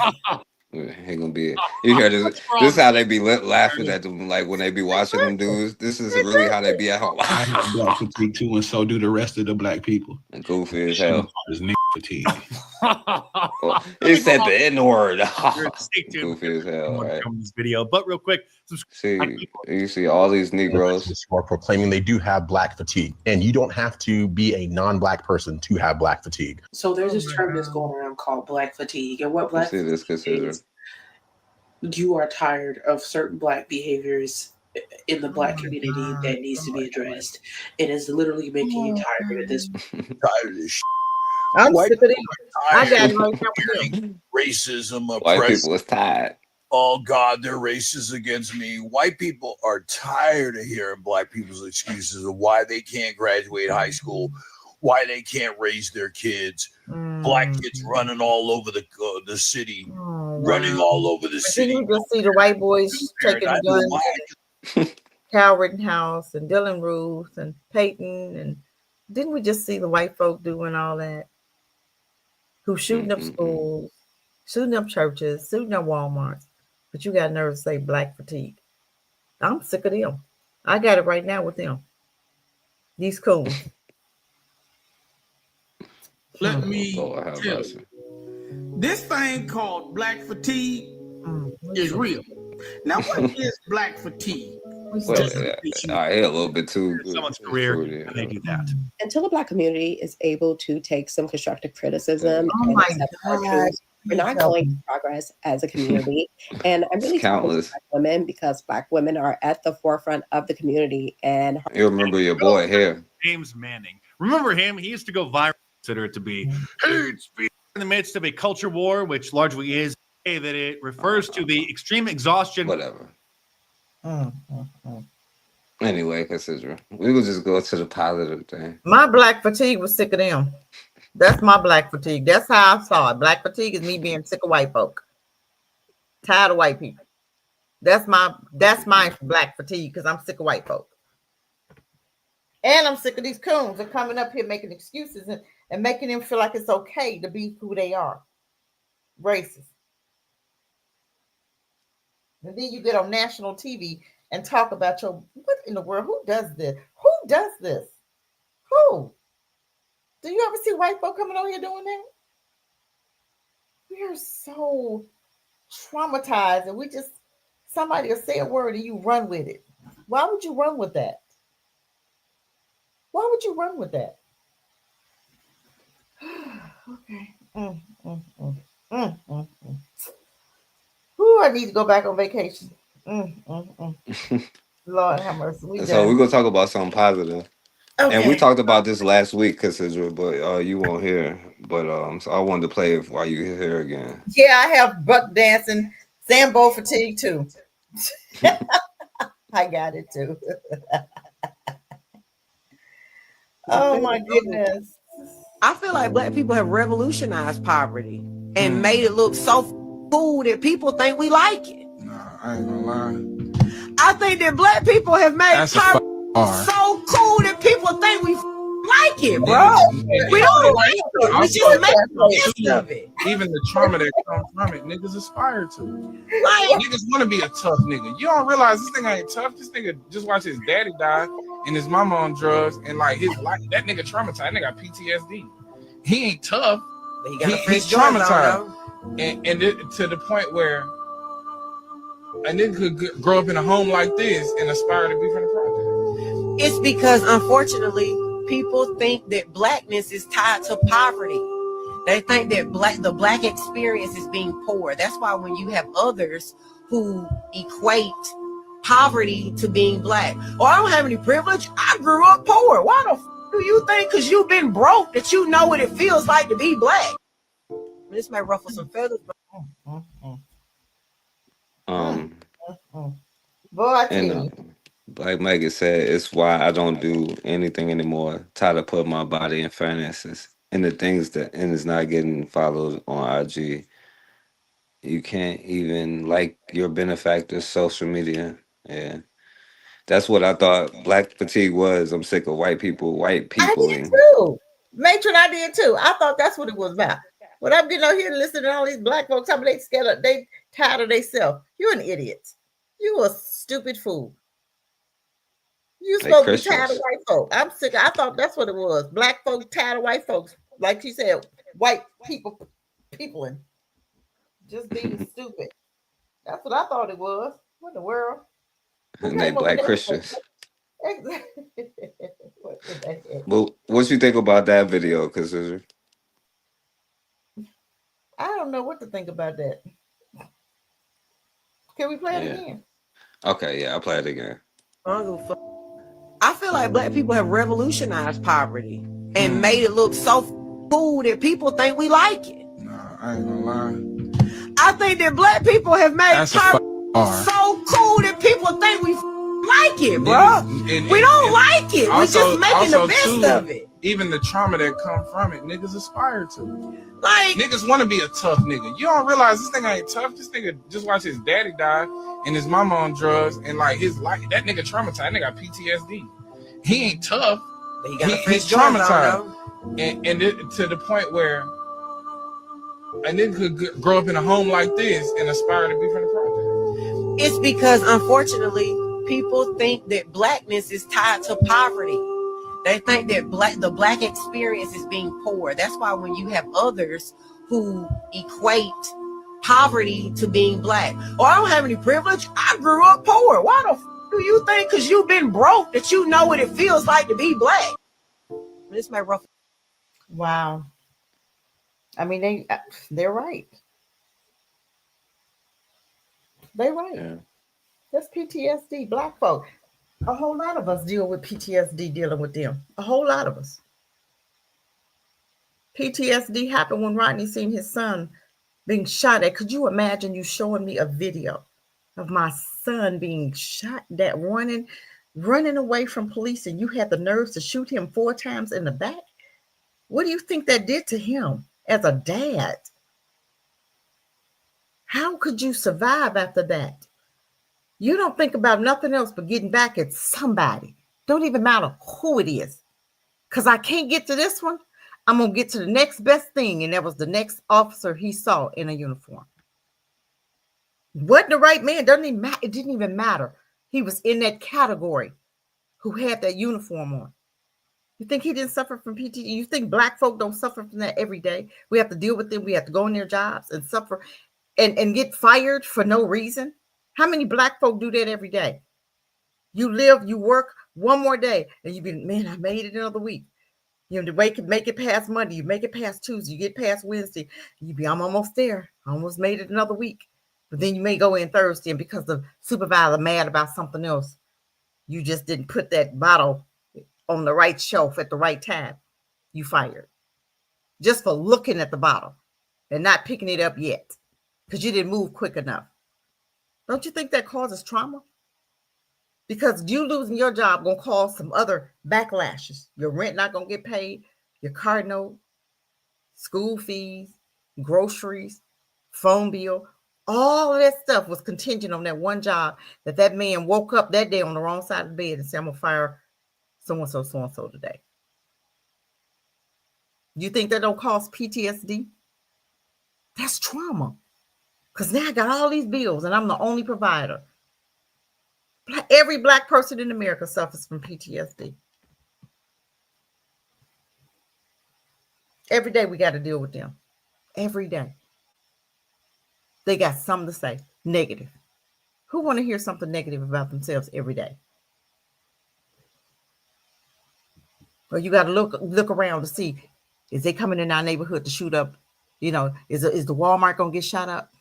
Ain't gonna be. You hear this? This is how they be laughing at them, like when they be watching them dudes. This is really how they be at home. I have black fatigue too, and so do the rest of the black people. And goofy as hell. Is nigga fatigue. He said the N word. Stay tuned. Goofy as hell. Right? From this video, but real quick, See, you see all these Negroes who are proclaiming they do have black fatigue, and you don't have to be a non-black person to have black fatigue. So there's this term that's going around called black fatigue, and what black see this fatigue is, you are tired of certain black behaviors in the black community that needs to be addressed. It is literally making you tired of this. Tired of this shit. I'm White sick of it. I got people it right now with them. Racism, white oppressive. people is tired. Oh God, they're racist against me. White people are tired of hearing black people's excuses of why they can't graduate high school, why they can't raise their kids. Black kids running all over the city, running all over the city. Didn't you just see the white boys taking guns to Cal Rittenhouse and Dylan Ruth and Peyton, and didn't we just see the white folk doing all that? Who shooting up schools, shooting up churches, shooting up Walmarts. But you got nerve to say black fatigue. I'm sick of them. I got it right now with them. These coons. Let me tell you, this thing called black fatigue is real. Now, what is black fatigue? Well, I hear a little bit too. Someone's career, and they do that. Until the black community is able to take some constructive criticism and my accept our God. truths, we're not going to progress as a community. And I'm really talking to black women because black women are at the forefront of the community. And you remember your boy here, James Manning. Remember him? He used to go viral. Consider it to be hate speech in the midst of a culture war, which largely is that it refers to the extreme exhaustion. Whatever. Anyway, Cassidra, we will just go to the positive thing. My black fatigue was sick of them. That's my black fatigue. That's how I saw it. Black fatigue is me being sick of white folk. Tired of white people. That's my black fatigue because I'm sick of white folk. And I'm sick of these coons. They're coming up here making excuses. and making them feel like it's okay to be who they are. Racist. And then you get on national TV and talk about what in the world? Who does this? Who does this? Who? Do you ever see white folk coming on here doing that? We are so traumatized, and somebody will say a word and you run with it. Why would you run with that? Why would you run with that? Okay. Ooh, I need to go back on vacation. Lord have mercy. So we're gonna talk about something positive. Okay. And we talked about this last week, Cassidra, but you won't hear. But so I wanted to play it while you here again. Yeah, I have buck dancing, Sambo fatigue too. I got it too. Oh my goodness. I feel like Black people have revolutionized poverty and made it look so cool that people think we like it. Nah, I ain't gonna lie. I think that Black people have made That's poverty so cool that people think we like it, bro. We don't like it. We just make the best of it. Even the trauma that comes from it, niggas aspire to. Like, niggas want to be a tough nigga. You don't realize this nigga ain't tough. This nigga just watched his daddy die and his mama on drugs, and like his life, that nigga traumatized. That nigga got PTSD. He ain't tough. But He's traumatized, and to the point where a nigga could grow up in a home like this and aspire to be from the project. It's because, unfortunately, people think that Blackness is tied to poverty. They think that the Black experience is being poor. That's why when you have others who equate poverty to being Black, or I don't have any privilege, I grew up poor. Why the do you think because you've been broke that you know what it feels like to be Black? This may ruffle some feathers, but Boy, I tell you. Like Megan said, it's why I don't do anything anymore. Try to put my body in finances and the things and it's not getting followed on IG. You can't even like your benefactors social media. Yeah. That's what I thought Black fatigue was. I'm sick of white people. I did too. Matron, I did too. I thought that's what it was about. When I'm getting out here and listening to all these Black folks, how they scared, they tired of themselves. You're an idiot. You a stupid fool. You supposed to be tired of white folk. I'm sick. I thought that's what it was. Black folks tired of white folks. Like you said, white peopling. Just being stupid. That's what I thought it was. What in the world? And they Black Christians. Exactly. Well, what you think about that video, Cassandra? I don't know what to think about that. Can we play it again? Okay, yeah, I'll play it again. I feel like Black people have revolutionized poverty and made it look so cool that people think we like it. Nah, I ain't gonna lie. I think that Black people have made poverty so cool that people think we like it, bro. We don't like it. We just making the best of it. Even the trauma that come from it, niggas aspire to. Like, niggas want to be a tough nigga. You don't realize this nigga ain't tough. This nigga just watched his daddy die and his mama on drugs, and like his life, that nigga traumatized. That nigga got PTSD. He ain't tough. He's traumatized, and to the point where a nigga could grow up in a home like this and aspire to be from the project. It's because, unfortunately, people think that Blackness is tied to poverty. They think that the Black experience is being poor. That's why when you have others who equate poverty to being Black, or I don't have any privilege, I grew up poor. Why the do you think because you've been broke that you know what it feels like to be Black? This may ruffle. Wow. I mean, they're right. They're right. Yeah. That's PTSD, Black folk. A whole lot of us deal with PTSD, dealing with them. A whole lot of us. PTSD happened when Rodney seen his son being shot at. Could you imagine you showing me a video of my son being shot, that running away from police, and you had the nerves to shoot him 4 times in the back? What do you think that did to him as a dad? How could you survive after that? You don't think about nothing else but getting back at somebody. Don't even matter who it is. Because I can't get to this one. I'm going to get to the next best thing. And that was the next officer he saw in a uniform. Wasn't the right man. Doesn't even matter. It didn't even matter. He was in that category who had that uniform on. You think he didn't suffer from PTSD? You think black folk don't suffer from that every day? We have to deal with them. We have to go in their jobs and suffer and get fired for no reason. How many black folk do that every day? You live, you work one more day, and you be, man, I made it another week. You know, make it past Monday, you make it past Tuesday, you get past Wednesday, you be, I'm almost there. I almost made it another week. But then you may go in Thursday, and because the supervisor mad about something else, you just didn't put that bottle on the right shelf at the right time, you fired. Just for looking at the bottle and not picking it up yet because you didn't move quick enough. Don't you think that causes trauma? Because you losing your job going to cause some other backlashes. Your rent not going to get paid, your car note, school fees, groceries, phone bill. All of that stuff was contingent on that one job that man woke up that day on the wrong side of the bed and said, I'm going to fire so-and-so today. You think that don't cause PTSD? That's trauma. Because now I got all these bills and I'm the only provider. Every black person in America suffers from PTSD. Every day we got to deal with them. Every day. They got something to say. Negative. Who want to hear something negative about themselves every day? Or you got to look around to see, is they coming in our neighborhood to shoot up? You know, is the Walmart going to get shot up?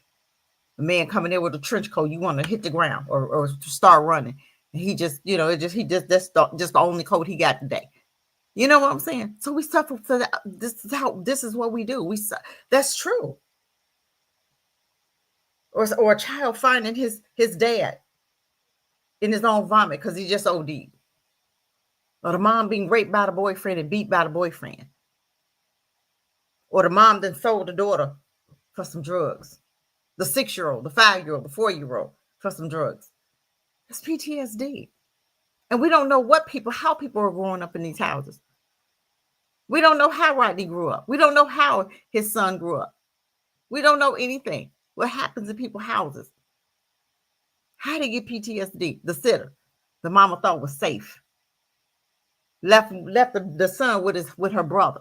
A man coming there with a trench coat, you want to hit the ground or start running. And he just, you know, that's the only coat he got today. You know what I'm saying? So we suffer for that. This is what we do. That's true. Or a child finding his dad in his own vomit because he just OD'd. Or the mom being raped by the boyfriend and beat by the boyfriend. Or the mom then sold the daughter for some drugs. The 6-year-old, the 5-year-old, the 4-year-old for some drugs. It's PTSD. And we don't know how people are growing up in these houses. We don't know how Rodney grew up. We don't know how his son grew up. We don't know anything. What happens in people's houses? How did he get PTSD? The sitter, the mama thought was safe. Left the son with her brother.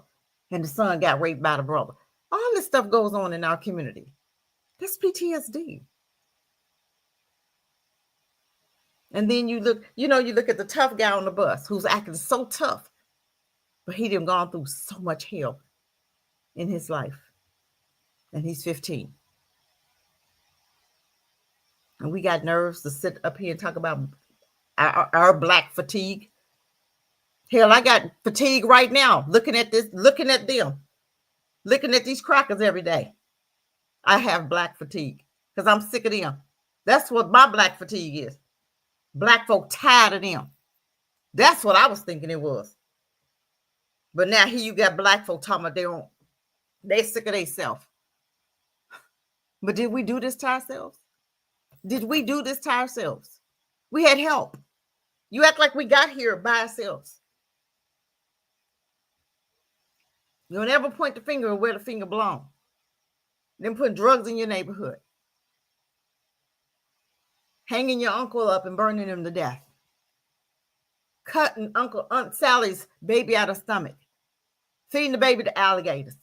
And the son got raped by the brother. All this stuff goes on in our community. That's PTSD. And then you look at the tough guy on the bus who's acting so tough, but he done gone through so much hell in his life. And he's 15. And we got nerves to sit up here and talk about our black fatigue. Hell, I got fatigue right now looking at them, looking at these crackers every day. I have black fatigue because I'm sick of them. That's what my black fatigue is. Black folk tired of them. That's what I was thinking it was. But now here you got black folk talking about they sick of themselves. But did we do this to ourselves? Did we do this to ourselves? We had help. You act like we got here by ourselves. You don't ever point the finger where the finger belongs. Then put drugs in your neighborhood. Hanging your uncle up and burning him to death. Cutting Aunt Sally's baby out of stomach. Feeding the baby to alligators.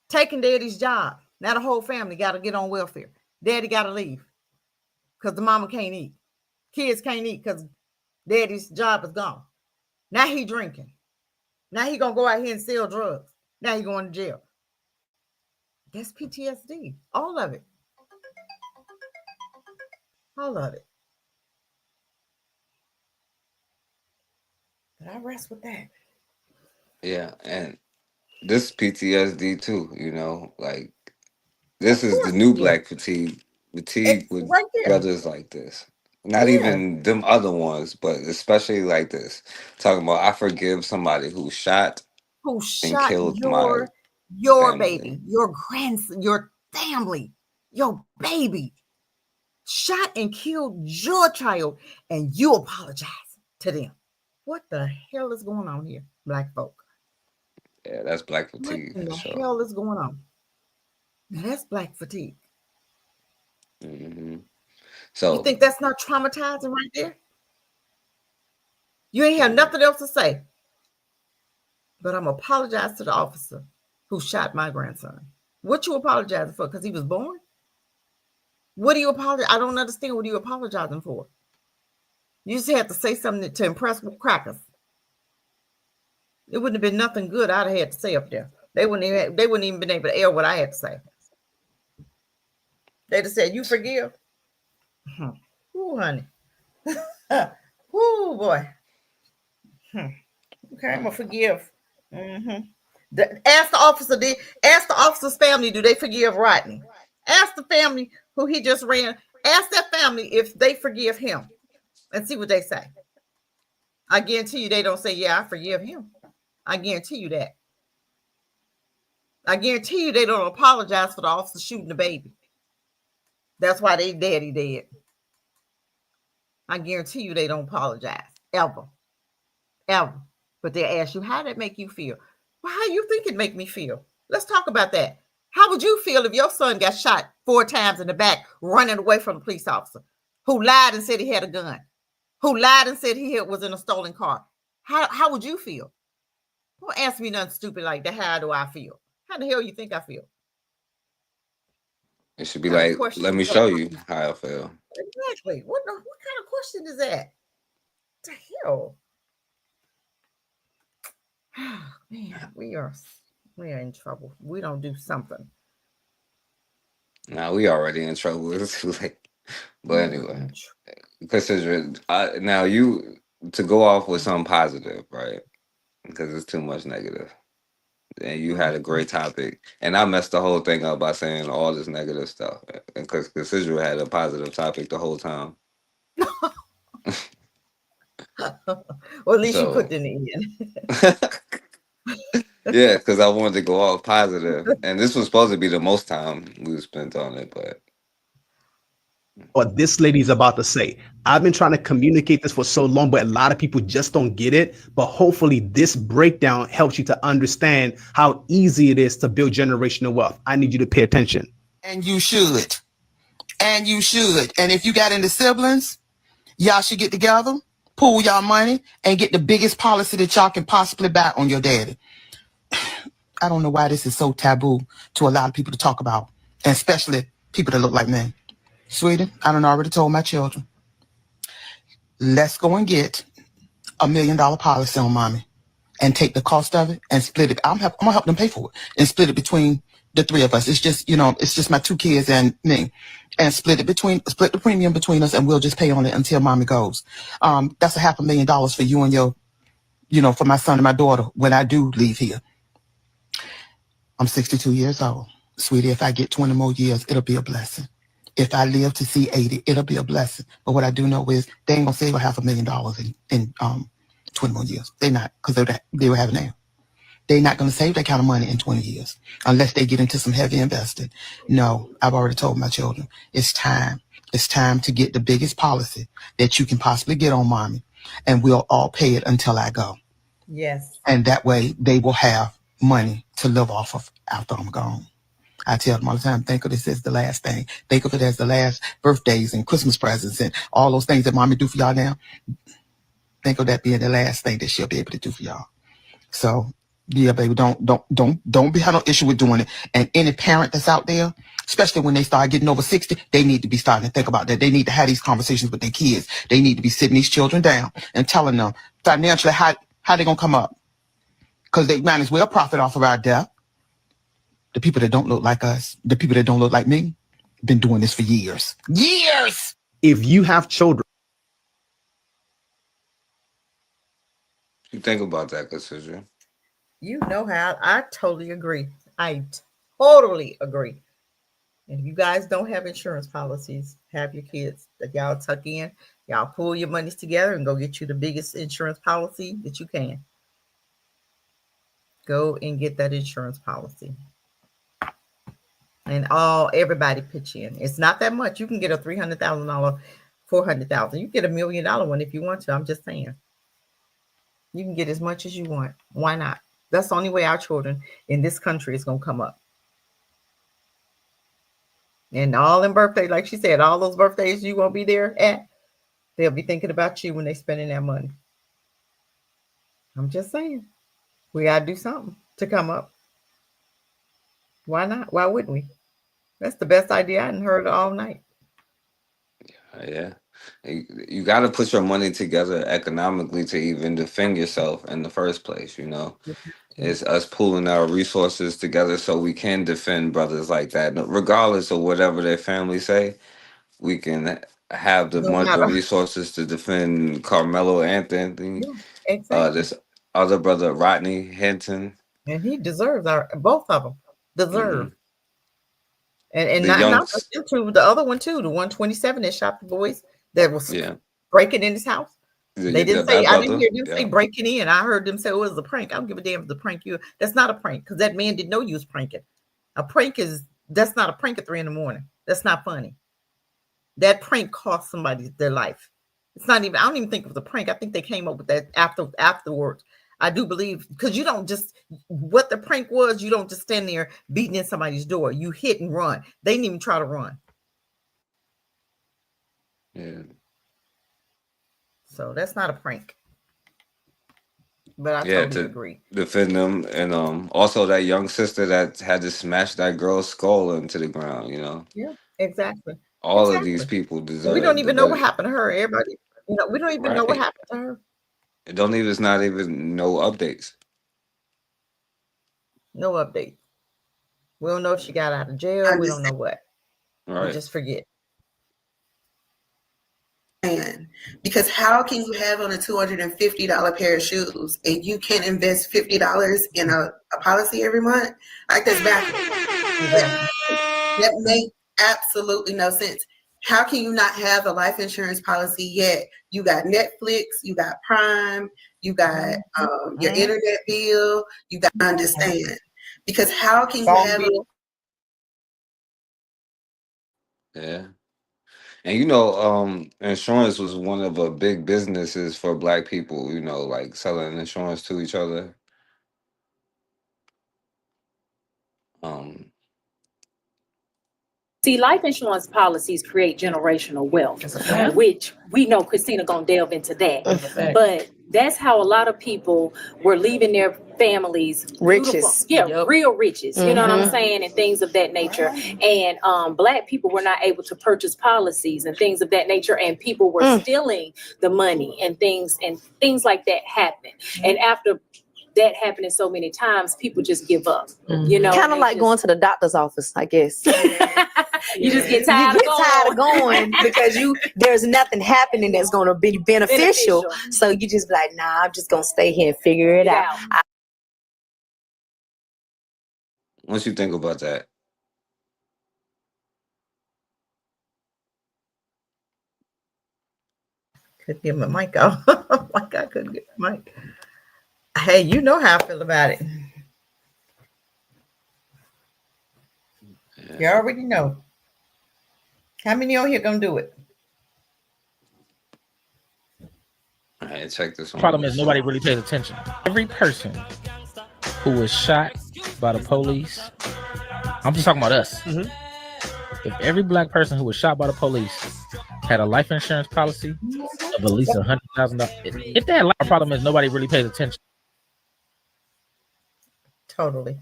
Taking daddy's job. Now the whole family got to get on welfare. Daddy got to leave because the mama can't eat. Kids can't eat because daddy's job is gone. Now he drinking. Now he going to go out here and sell drugs. Now he going to jail. That's PTSD. All of it. All of it. But I rest with that. Yeah, and this PTSD too, you know, like this is the new black fatigue. Fatigue It's with right there. brothers like this. Not Yeah. even them other ones, but especially like this. Talking about I forgive somebody who shot and killed my your family. baby, your grandson, your family, your baby. Shot and killed your child, and you apologize to them. What the hell is going on here, black folk? Yeah, that's black What fatigue in for the sure. hell is going on? Now that's black fatigue. Hmm. You So think that's not traumatizing right there? You ain't have nothing else to say. But I'm apologize to the officer who shot my grandson. What you apologizing for? Because he was born? What do you apologize? I don't understand what you apologizing for. You just had to say something to impress with crackers. It wouldn't have been nothing good I'd have had to say up there. They wouldn't even been able to air what I had to say. They'd have said, "You forgive." Ooh, honey. Ooh, boy. Okay, I'm gonna forgive. Ask the officer. Ask the officer's family. Do they forgive Rodney? Ask the family who he just ran. Ask that family if they forgive him, and see what they say. I guarantee you, they don't say, "Yeah, I forgive him." I guarantee you that. I guarantee you, they don't apologize for the officer shooting the baby. That's why they daddy dead. I guarantee you, they don't apologize ever. But they ask you, how did it make you feel? Well, how you think it make me feel? Let's talk about that. How would you feel if your son got shot 4 times in the back running away from a police officer who lied and said he had a gun, who lied and said he was in a stolen car? How would you feel? Don't ask me nothing stupid like that. How do I feel? How the hell you think I feel? it should be What kind of like, question let is me that? show you how I feel. Exactly. What kind of question is that? What the hell? Man, we are in trouble. We don't do something. Now we already in trouble. It's too late. But anyway, consider now you to go off with something positive, right? Because it's too much negative. And you had a great topic, and I messed the whole thing up by saying all this negative stuff. Because Cassandra had a positive topic the whole time. Or at least you So put in the end. yeah, because I wanted to go off positive, and this was supposed to be the most time we spent on it, but what this lady's about to say. I've been trying to communicate this for so long, but a lot of people just don't get it. But hopefully this breakdown helps you to understand how easy it is to build generational wealth. I need you to pay attention. And you should. And you should. And if you got any siblings, y'all should get together, pool y'all money, and get the biggest policy that y'all can possibly buy on your daddy. I don't know why this is so taboo to a lot of people to talk about, and especially people that look like me. Sweetie, I done already told my children, let's go and get $1 million policy on mommy and take the cost of it and split it. I'm gonna help them pay for it and split it between the 3 of us. It's just, it's just my 2 kids and me, and split the premium between us, and we'll just pay on it until mommy goes. That's $500,000 for you and your, for my son and my daughter when I do leave here. I'm 62 years old. Sweetie, if I get 20 more years, it'll be a blessing. If I live to see 80, it'll be a blessing. But what I do know is they ain't gonna save $500,000 in 20 more years. They not, because they will have now. They're not gonna save that kind of money in 20 years unless they get into some heavy investing. No, I've already told my children, it's time. It's time to get the biggest policy that you can possibly get on mommy, and we'll all pay it until I go. Yes. And that way they will have money to live off of after I'm gone. I tell them all the time, think of this as the last thing. Think of it as the last birthdays and Christmas presents and all those things that mommy do for y'all now. Think of that being the last thing that she'll be able to do for y'all. So yeah, baby, don't be have no issue with doing it. And any parent that's out there, especially when they start getting over 60, they need to be starting to think about that. They need to have these conversations with their kids. They need to be sitting these children down and telling them financially how they gonna come up. Because they might as well profit off of our death. The people that don't look like us, the people that don't look like me, been doing this for years. Years! If you have children. you think about that, Cassandra. You know how I totally agree. I totally agree. And if you guys don't have insurance policies, have your kids that y'all tuck in, y'all pull your monies together and go get you the biggest insurance policy that you can. Go and get that insurance policy. And everybody pitch in. It's not that much. You can get a $300,000, $400,000. You get $1 million one if you want to. I'm just saying. You can get as much as you want. Why not? That's the only way our children in this country is going to come up. And all them birthdays, like she said, all those birthdays you won't be there at, they'll be thinking about you when they're spending that money. I'm just saying. We got to do something to come up. Why not? Why wouldn't we? That's the best idea I hadn't heard all night. Yeah. You got to put your money together economically to even defend yourself in the first place, you know? It's us pooling our resources together so we can defend brothers like that. Regardless of whatever their family say, we can have No the matter. resources to defend Carmelo Anthony, Yeah, exactly. this other brother, Rodney Hinton. And he deserves both of them deserve. And The not youngs. just them two, the other one too, the 127 that shot the boys that was breaking in his house. They didn't say, I didn't hear them say breaking in. I heard them say it was a prank. I don't give a damn if the prank you. That's not a prank because that man didn't know you was pranking. A prank that's not a prank at 3 a.m. That's not funny. That prank cost somebody their life. It's not even, I don't even think it was a prank. I think they came up with that afterwards. I do believe because you don't just what the prank was, you don't just stand there beating in somebody's door. You hit and run. They didn't even try to run. Yeah. So that's not a prank. But I totally agree. Defend them, and also that young sister that had to smash that girl's skull into the ground. You know. Yeah, exactly. All of these people deserve. We don't the even know what better. happened to her. Everybody, we don't even know what happened to her. It don't even. It's not even no updates. No update. We don't know if she got out of jail. We don't know what. Right. We just forget. Because how can you have on a $250 pair of shoes and you can't invest $50 in a policy every month? Like that's backwards. That makes absolutely no sense. How can you not have a life insurance policy yet? You got Netflix, you got Prime, you got your internet bill. You got to understand. Because how can you have Yeah. And you know, insurance was one of the big businesses for Black people. You know, like selling insurance to each other. See, life insurance policies create generational wealth, which we know Christina gonna delve into that. But that's how a lot of people were leaving their families Riches. Real riches. You know what I'm saying, and things of that nature. And Black people were not able to purchase policies and things of that nature, and people were stealing the money and things like that happened. And after that happening so many times, people just give up. You know, kind of like going to the doctor's office, I guess. You just get tired of going because there's nothing happening that's going to be beneficial. So you just be like, nah, I'm just going to stay here and figure it out. Once you think about that. Couldn't get my mic off. My God, I couldn't get my mic. Hey, you know how I feel about it. You already know. How many on here gonna do it? All right, check this one. Problem is nobody really pays attention. Every person who was shot by the police, I'm just talking about us. If every Black person who was shot by the police had a life insurance policy of at least $100,000, if they had a problem is nobody really pays attention. Totally.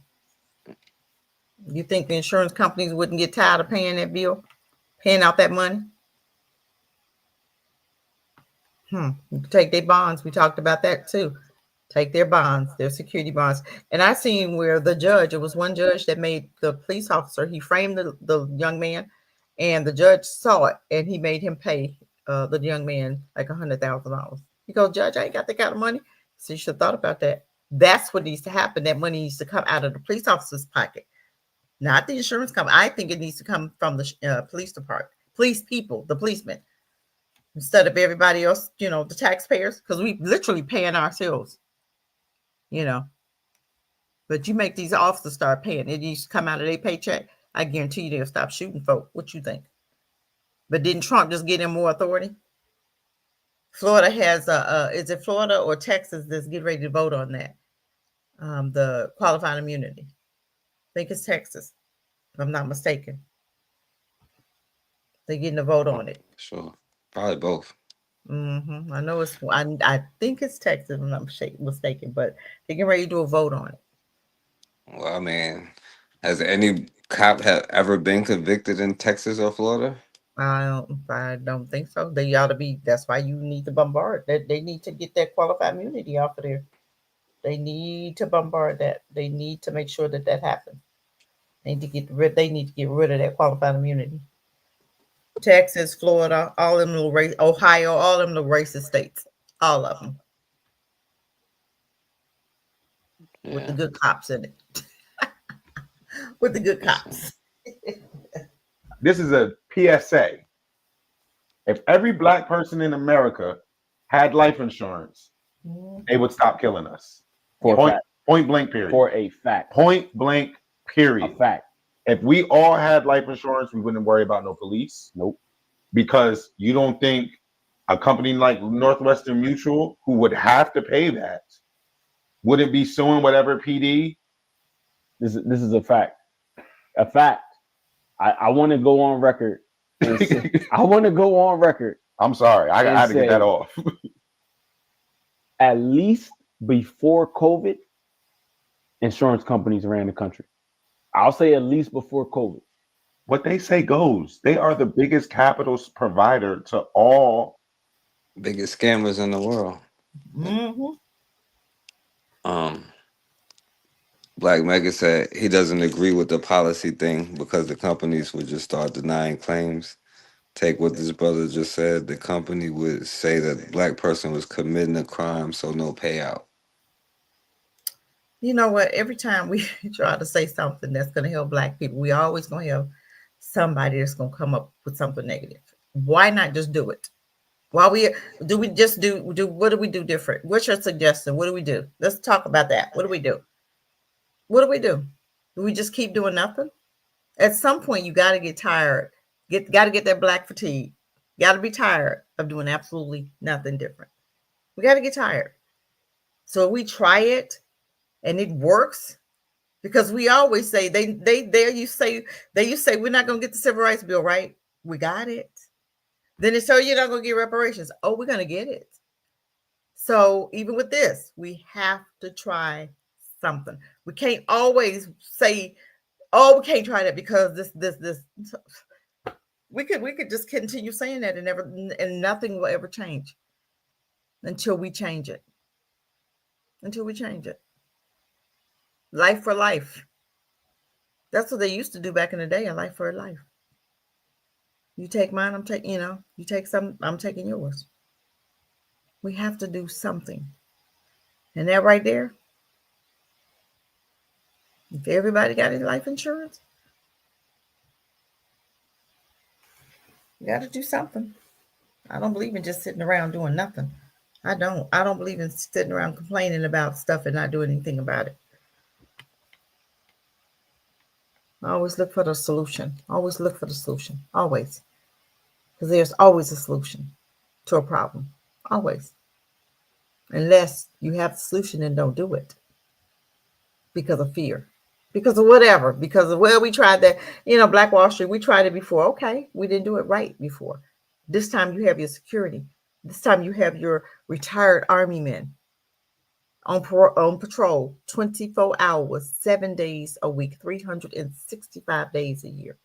You think the insurance companies wouldn't get tired of paying that bill, paying out that money? Take their bonds. We talked about that too. Take their bonds, their security bonds. And I seen where the judge, it was one judge that made the police officer, he framed the young man, and the judge saw it, and he made him pay the young man like $100,000. He goes, Judge, I ain't got that kind of money. So you should have thought about that. That's what needs to happen. That money needs to come out of the police officer's pocket, not the insurance company. I think it needs to come from the police department, police people, the policemen, instead of everybody else, you know, the taxpayers, because we literally paying ourselves, you know. But you make these officers start paying. It needs to come out of their paycheck. I guarantee you they'll stop shooting folk. What you think? But didn't Trump just get him more authority? Florida has is it Florida or Texas that's getting ready to vote on that? The qualified immunity. I think it's Texas, if I'm not mistaken. They're getting a vote on it. Sure. Probably both. I know it's. I think it's Texas, if I'm not mistaken, but they're getting ready to do a vote on it. Well, I mean, has any cop have ever been convicted in Texas or Florida? I don't think so. They ought to be. That's why you need to bombard. They need to get that qualified immunity off of there. They need to bombard that. They need to make sure that that happens. They need to get rid. They need to get rid of that qualified immunity. Texas, Florida, all them little race, Ohio, all them little racist states, all of them, with the good cops in it. With the good cops. This is a PSA. If every black person in America had life insurance, they would stop killing us. Point blank, period. For a fact. Point blank, period. A fact. If we all had life insurance, we wouldn't worry about no police. Nope. Because you don't think a company like Northwestern Mutual, who would have to pay that, wouldn't be suing whatever PD? This is a fact. A fact. I want to go on record. I want to go on record. I'm sorry. I had to get that off. At least before COVID, insurance companies ran the country. I'll say at least before COVID. What they say goes. They are the biggest capital provider to all. Biggest scammers in the world. Black Mega said he doesn't agree with the policy thing because the companies would just start denying claims. Take what this brother just said. The company would say that the black person was committing a crime, so no payout. You know what? Every time we try to say something that's going to help black people, we always going to have somebody that's going to come up with something negative. Why not just do it? Why we just do what do we do different? What's your suggestion? What do we do? Let's talk about that. What do we do? What do we do? Do we just keep doing nothing? At some point, you got to get tired. Got to get that black fatigue. Got to be tired of doing absolutely nothing different. We got to get tired. So we try it, and it works, because we always say you say we're not going to get the civil rights bill, right? We got it. Then it's you're not going to get reparations. Oh, we're going to get it. So even with this, we have to try something. We can't always say, "Oh, we can't try that because this." We could just continue saying that and nothing will ever change until we change it. Until we change it. Life for life. That's what they used to do back in the day. A life for a life. You take mine, I'm taking. You take some, I'm taking yours. We have to do something, and that right there. If everybody got any life insurance, you got to do something. I don't believe in just sitting around doing nothing. I don't believe in sitting around complaining about stuff and not doing anything about it. I always look for the solution. Always look for the solution. Always. Because there's always a solution to a problem. Always. Unless you have the solution and don't do it. Because of fear. Because of whatever. Because of, we tried that. Black Wall Street, we tried it before. Okay. We didn't do it right before. This time you have your security. This time you have your retired Army men on patrol 24 hours, 7 days a week, 365 days a year.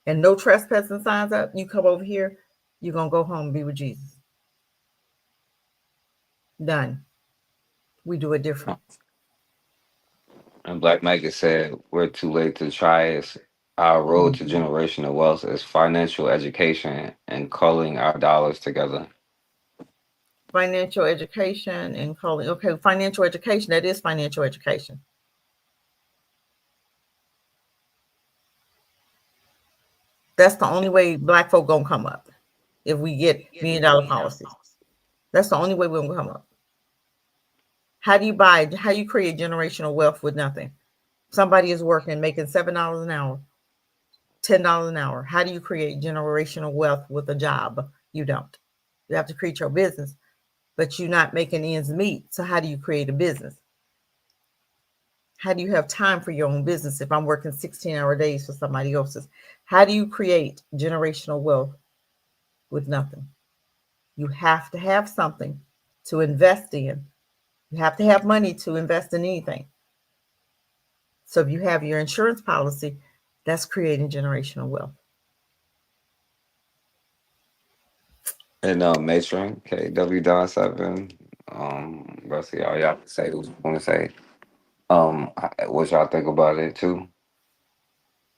And no trespassing signs up. You come over here, you're going to go home and be with Jesus. Done. We do it different. And Black Mega said, we're too late to try it. Our road to generational wealth is financial education and culling our dollars together. Financial education and culling. Okay, financial education. That is financial education. That's the only way black folk gonna come up. If we get $1 million policies. That's the only way we're gonna come up. How do you create generational wealth with nothing? Somebody is working, making $7 an hour, $10 an hour. How do you create generational wealth with a job? You don't. You have to create your business, but you're not making ends meet. So how do you create a business? How do you have time for your own business if I'm working 16-hour days for somebody else's? How do you create generational wealth with nothing? You have to have something to invest in. You have to have money to invest in anything. So if you have your insurance policy, that's creating generational wealth. And Matron, KW.7. Rest of y'all can say what you want to say. What y'all think about it too.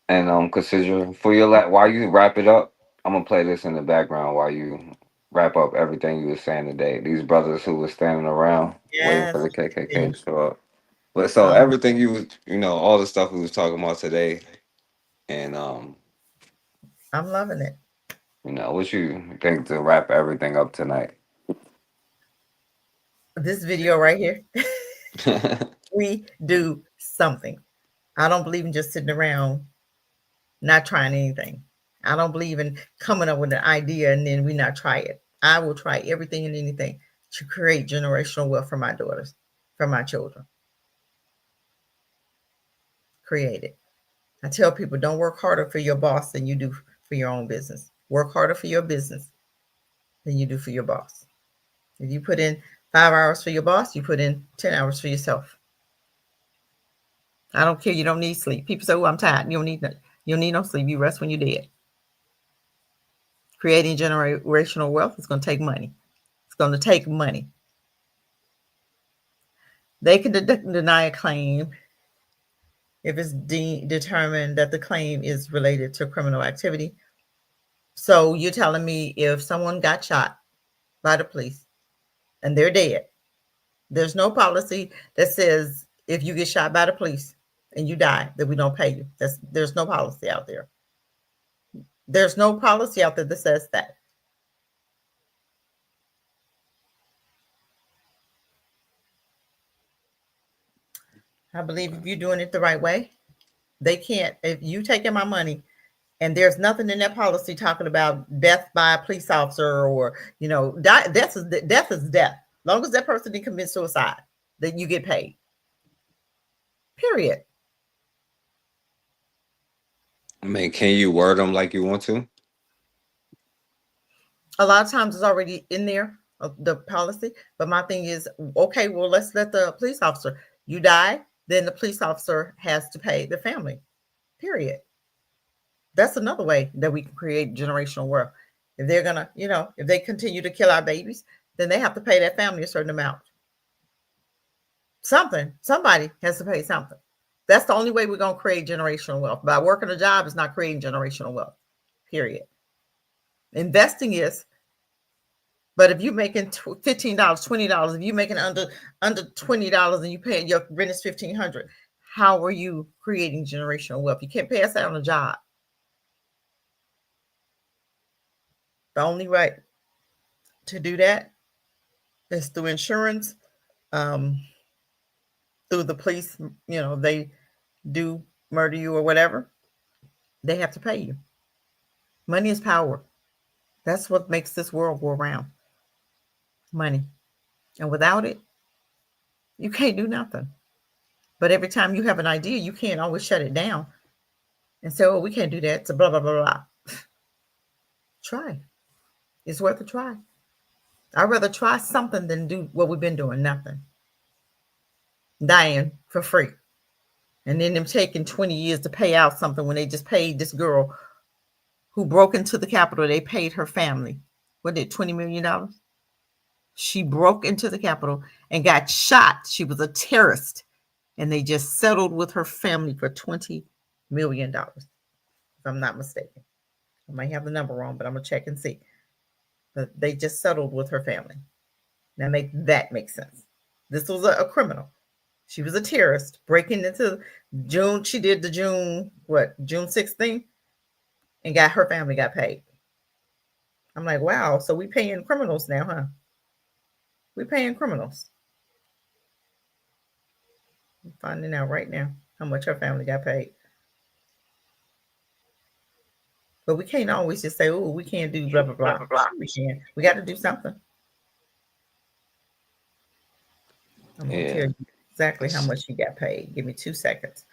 And consider for your while you wrap it up, I'm gonna play this in the background while you wrap up everything you were saying today. These brothers who were standing around waiting for the KKK to show up. But so everything all the stuff we was talking about today, and I'm loving it. What you think to wrap everything up tonight? This video right here. We do something. I don't believe in just sitting around not trying anything. I don't believe in coming up with an idea and then we not try it. I will try everything and anything to create generational wealth for my daughters, for my children. Create it. I tell people, don't work harder for your boss than you do for your own business. Work harder for your business than you do for your boss. If you put in 5 hours for your boss, you put in 10 hours for yourself. I don't care. You don't need sleep. People say, "Oh, I'm tired." You don't need no sleep. You rest when you're dead. Creating generational wealth is going to take money. It's going to take money. They can deny a claim if it's determined that the claim is related to criminal activity. So you're telling me if someone got shot by the police and they're dead, there's no policy that says if you get shot by the police and you die, that we don't pay you. There's no policy out there. There's no policy out there that says that. I believe if you're doing it the right way, they can't. If you taking my money and there's nothing in that policy talking about death by a police officer or death is death. As long as that person didn't commit suicide, then you get paid. Period. I mean, can you word them like you want to? A lot of times it's already in there, the policy. But my thing is, okay, well, let's let the police officer. You die, then the police officer has to pay the family. Period. That's another way that we can create generational wealth. If they're gonna, if they continue to kill our babies, then they have to pay that family a certain amount. Somebody has to pay something. That's the only way we're gonna create generational wealth. By working a job is not creating generational wealth. Period. Investing is, but if you're making $15, $20, if you're making under $20 and you paying your rent is $1,500, how are you creating generational wealth? You can't pass that on a job. The only way to do that is through insurance, through the police. They do murder you or whatever, they have to pay you. Money is power. That's what makes this world go around. Money. And without it, you can't do nothing. But every time you have an idea, you can't always shut it down and say, "Oh, we can't do that." So blah, blah, blah, blah. Try. It's worth a try. I'd rather try something than do what we've been doing, nothing. Dying for free. And then them taking 20 years to pay out something when they just paid this girl who broke into the Capitol. They paid her family. What did $20 million? She broke into the Capitol and got shot. She was a terrorist. And they just settled with her family for $20 million. If I'm not mistaken. I might have the number wrong, but I'm going to check and see. But they just settled with her family. Now make sense. This was a criminal. She was a terrorist breaking into June. She did the June 6th thing and her family got paid. I'm like, wow. So we paying criminals now, huh? We paying criminals. I'm finding out right now how much her family got paid. But we can't always just say, "Oh, we can't do blah blah blah." We can. We got to do something. I'm gonna tell you exactly how much he got paid. Give me 2 seconds,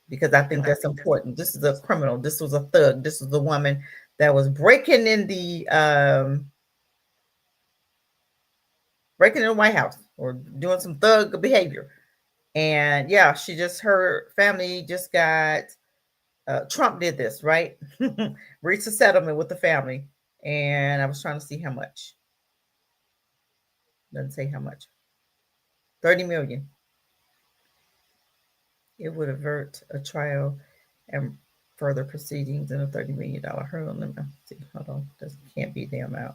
because I think that's important. This is a criminal. This was a thug. This was a woman that was breaking in the White House or doing some thug behavior. And yeah, her family just got Trump did this, right? Reached a settlement with the family, and I was trying to see how much. Doesn't say how much. 30 million. It would avert a trial and further proceedings in a $30 million hurdle. Let me see. Hold on. This can't be the amount.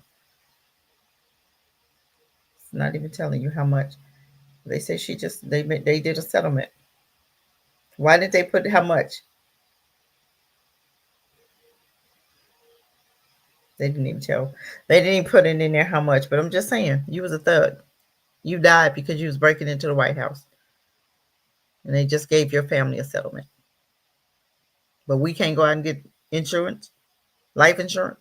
It's not even telling you how much. They say they did a settlement. Why did they put how much? They didn't even tell. They didn't even put it in there how much. But I'm just saying, you was a thug. You died because you was breaking into the White House. And they just gave your family a settlement. But we can't go out and get insurance, life insurance.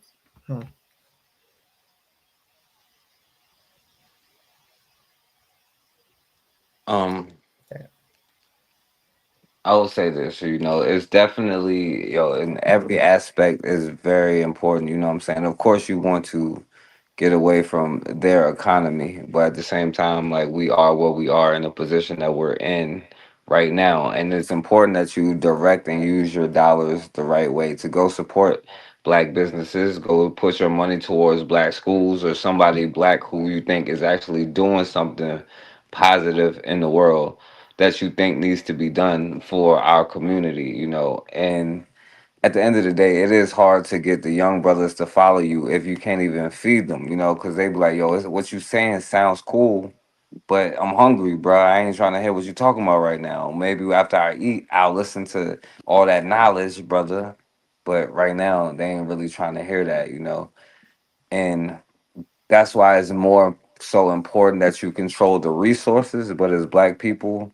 I will say this, it's definitely, in every aspect is very important, you know what I'm saying? Of course, you want to get away from their economy, but at the same time, like, we are what we are in the position that we're in right now. And it's important that you direct and use your dollars the right way to go support black businesses, go put your money towards black schools or somebody black who you think is actually doing something positive in the world that you think needs to be done for our community. And at the end of the day, it is hard to get the young brothers to follow you if you can't even feed them, because they be like, yo, what you saying sounds cool, but I'm hungry, bro. I ain't trying to hear what you talking about right now. Maybe after I eat, I'll listen to all that knowledge, brother. But right now, they ain't really trying to hear that. And that's why it's more so important that you control the resources. But as black people,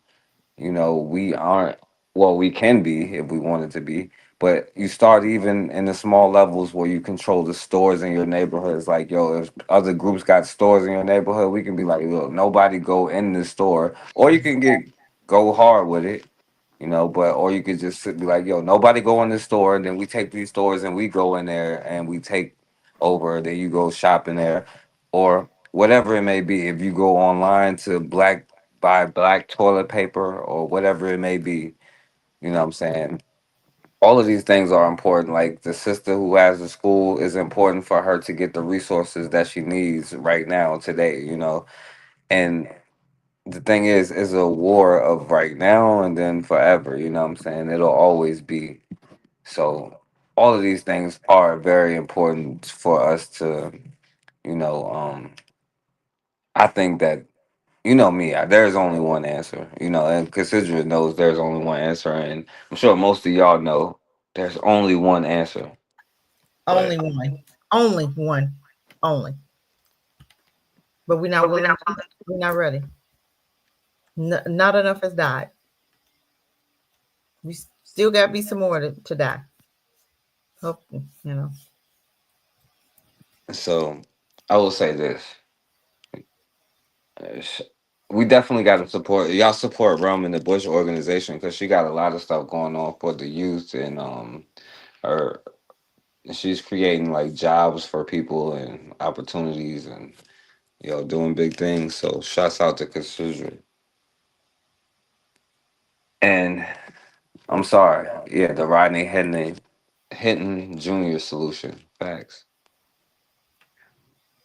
we aren't, well, we can be if we wanted to be, but you start even in the small levels where you control the stores in your neighborhood. It's like, yo, if other groups got stores in your neighborhood, we can be like, look, nobody go in this store, or you can go hard with it, but, or you could just be like, yo, nobody go in this store, and then we take these stores and we go in there and we take over, then you go shop in there, or whatever it may be. If you go online to buy black toilet paper or whatever it may be, you know what I'm saying? All of these things are important. Like, the sister who has the school, is important for her to get the resources that she needs right now, today. And the thing is, it's a war of right now and then forever, you know what I'm saying? It'll always be. So all of these things are very important for us to, you know, I think that, me, there's only one answer, and Cassidra knows there's only one answer, and I'm sure most of y'all know there's only one answer. Only one. Only one. Only. But we're not willing. We're not ready. Not enough has died. We still got to be some more to die. Hope, So I will say this. We definitely got to support y'all. Support Rum and the Bush organization, because she got a lot of stuff going on for the youth, and her she's creating like jobs for people and opportunities, and doing big things. So shouts out to Cassidra. And I'm sorry, yeah, the Rodney Hinton Jr. solution. Facts.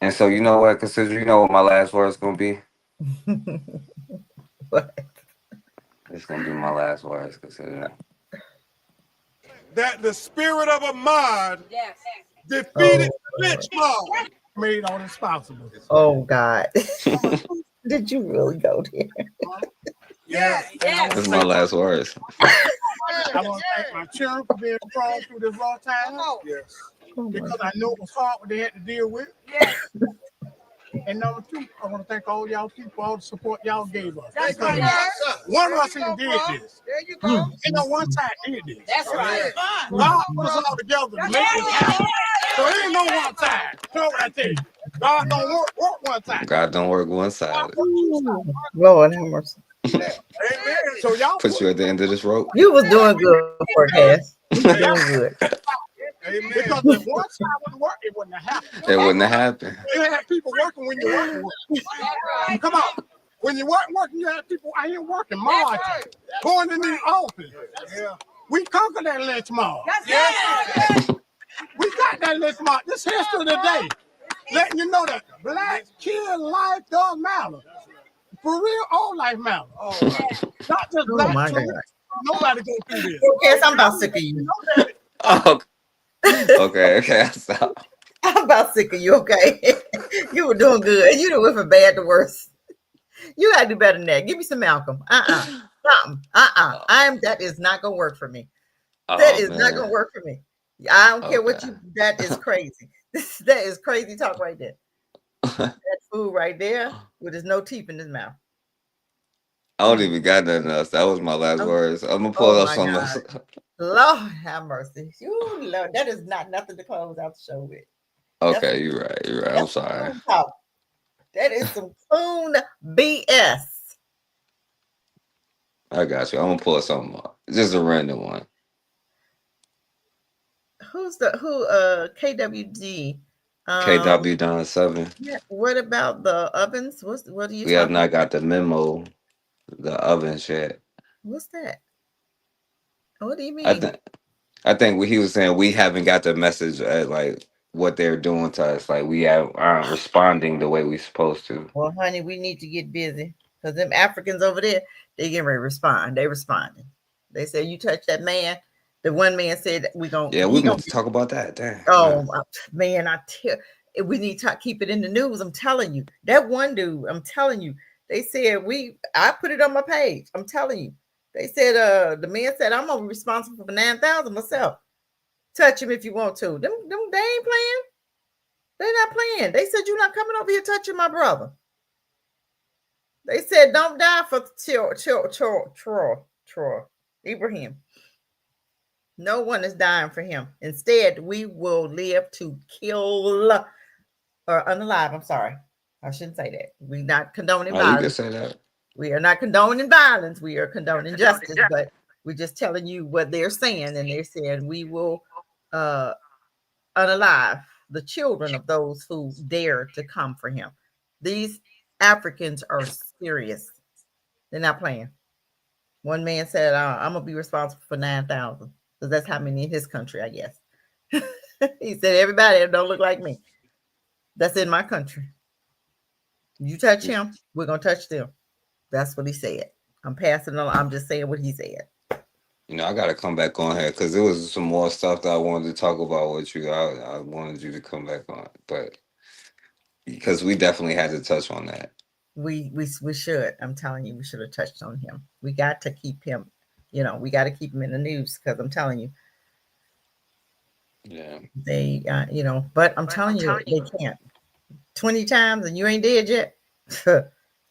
And so, you know what, Cassidra, you know what my last word is gonna be? What? It's gonna be my last words, Cassidra. That the spirit of a mod defeated bitch mod. Made all this possible. Oh God. Did you really go there? Yes. That's my last words. I want to thank my children for being strong through this long time. Yes. Because I know it was hard what they had to deal with. Yes. And number two, I want to thank all y'all people, all the support y'all gave us. That's right. One of us even did this. There you go. One side did this. That's right. God put us all together to make this happen. know what I tell you? God don't work one time. God don't work one side. Lord have mercy. Amen. So y'all Put you at the end of this rope. You was doing good, forecast. You was doing good. Amen. Because if one side wouldn't work, it wouldn't have happened. It wouldn't have happened. You had people working when you weren't working. Come on. When you weren't working, you had people out here working, marching, going in the office. Yeah. We conquered that lynch mob. Yes. We got that lynch mob. This history today, letting you know that black kid life does matter. For real, all life matters. Not just Oh black my children. God. Nobody go through this. Forecast, I'm about sick of you. Oh, okay, I'll stop. I'm about sick of you, okay? You were doing good. You went from bad to worse. You gotta do better than that. Give me some Malcolm. Something. That is not gonna work for me. That is not gonna work for me. I don't care what you. That is crazy. That is crazy talk right there. That food right there with there's no teeth in his mouth. I don't even got nothing else. That was my last words. I'm gonna pull up something else. Lord have mercy. Ooh, Lord, that is not nothing to close out the show with. Okay, you're right. I'm sorry. That is some coon BS. I got you. I'm gonna pull something up. Just a random one. Who KWD? KW Don 7. Yeah, what about the ovens? What are you We have talking not about? got the memo, the ovens yet. What's that? What do you I mean? think he was saying we haven't got the message at like what they're doing to us. Like we aren't responding the way we're supposed to. Well, honey, we need to get busy because them Africans over there, they getting ready to respond. They responding. They say you touch that man. The one man said we gonna. Yeah, we meant to talk about that. Damn. Oh man, we need to keep it in the news. I'm telling you, that one dude. I'm telling you, they said I put it on my page. I'm telling you, they said the man said I'm gonna be responsible for 9,000 myself. Touch him if you want to. Them they ain't playing. They're not playing. They said you're not coming over here touching my brother. They said don't die for Troy Ibrahim. No one is dying for him. Instead, we will live to kill or unalive. I'm sorry. I shouldn't say that. We're not condoning violence. You can say that. We are not condoning violence. We are condoning justice, but we're just telling you what they're saying. And they're saying we will unalive the children of those who dare to come for him. These Africans are serious. They're not playing. One man said, I'm going to be responsible for 9,000. Because that's how many in his country, I guess. He said, everybody that don't look like me. That's in my country. You touch him, we're going to touch them. That's what he said. I'm passing on. I'm just saying what he said. You know, I got to come back on here because there was some more stuff that I wanted to talk about with you. I wanted you to come back on, but because we definitely had to touch on that. We should. I'm telling you, we should have touched on him. We got to keep him. We got to keep him in the news because I'm telling you. Yeah. They, but I'm telling you, they can't. 20 times and you ain't dead yet.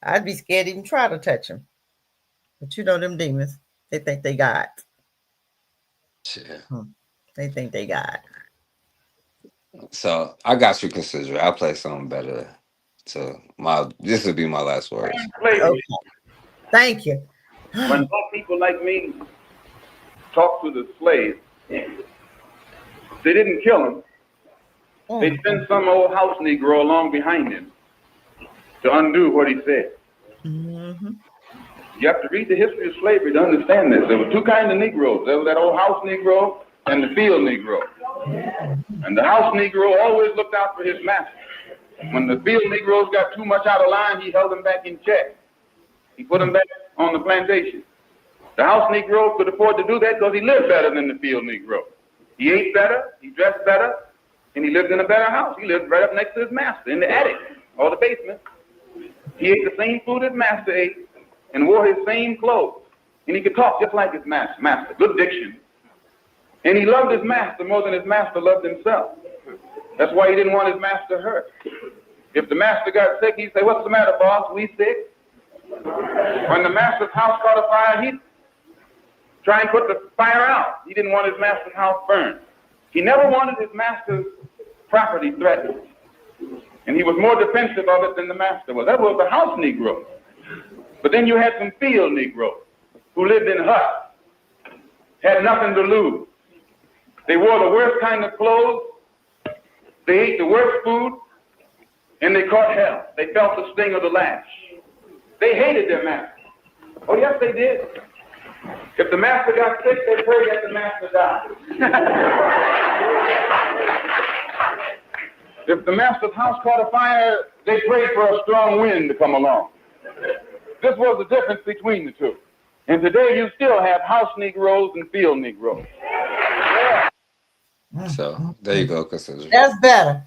I'd be scared to even try to touch him. But them demons, they think they God. Yeah. They think they God. So I got you considered. I'll play something better. So this would be my last words. Okay. Thank you. When people like me talk to the slaves, they didn't kill him. They sent some old house Negro along behind him to undo what he said. Mm-hmm. You have to read the history of slavery to understand this. There were two kinds of Negroes. There was that old house Negro and the field Negro. And the house Negro always looked out for his master. When the field Negroes got too much out of line, he held them back in check. He put them back on the plantation. The house Negro could afford to do that because he lived better than the field Negro. He ate better, he dressed better, and he lived in a better house. He lived right up next to his master in the attic or the basement. He ate the same food his master ate and wore his same clothes. And he could talk just like his master, good diction. And he loved his master more than his master loved himself. That's why he didn't want his master hurt. If the master got sick, he'd say, "What's the matter, boss? We sick?" When the master's house caught a fire, he'd try and put the fire out. He didn't want his master's house burned. He never wanted his master's property threatened. And he was more defensive of it than the master was. That was the house Negro. But then you had some field Negroes who lived in huts, had nothing to lose. They wore the worst kind of clothes, they ate the worst food, and they caught hell. They felt the sting of the lash. They hated their master. Oh, yes, they did. If the master got sick, they prayed that the master died. If the master's house caught a fire, they prayed for a strong wind to come along. This was the difference between the two. And today you still have house Negroes and field Negroes. So there you go, Cassandra. That's better.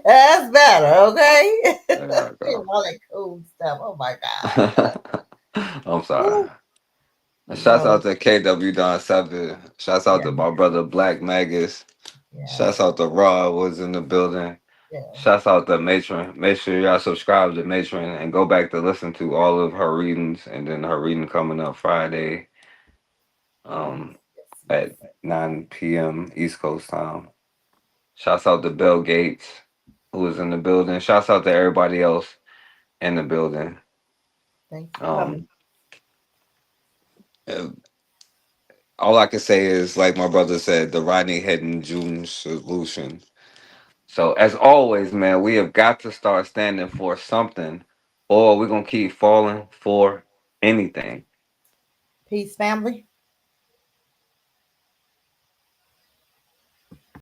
That's better, okay? All that cool stuff. Oh my God. I'm sorry. Shouts out to KW Don 7. Shouts out to my brother Black Magus. Shouts out to Rod was in the building. Shouts out to Matron. Make sure y'all subscribe to Matron and go back to listen to all of her readings, and then her reading coming up Friday at 9 p.m. East Coast time. Shouts out to Bill Gates, who was in the building. Shouts out to everybody else in the building. Thanks for coming. All I can say is, like my brother said, the Rodney Hedden June solution. So as always, man, we have got to start standing for something, or we're gonna keep falling for anything. Peace, family.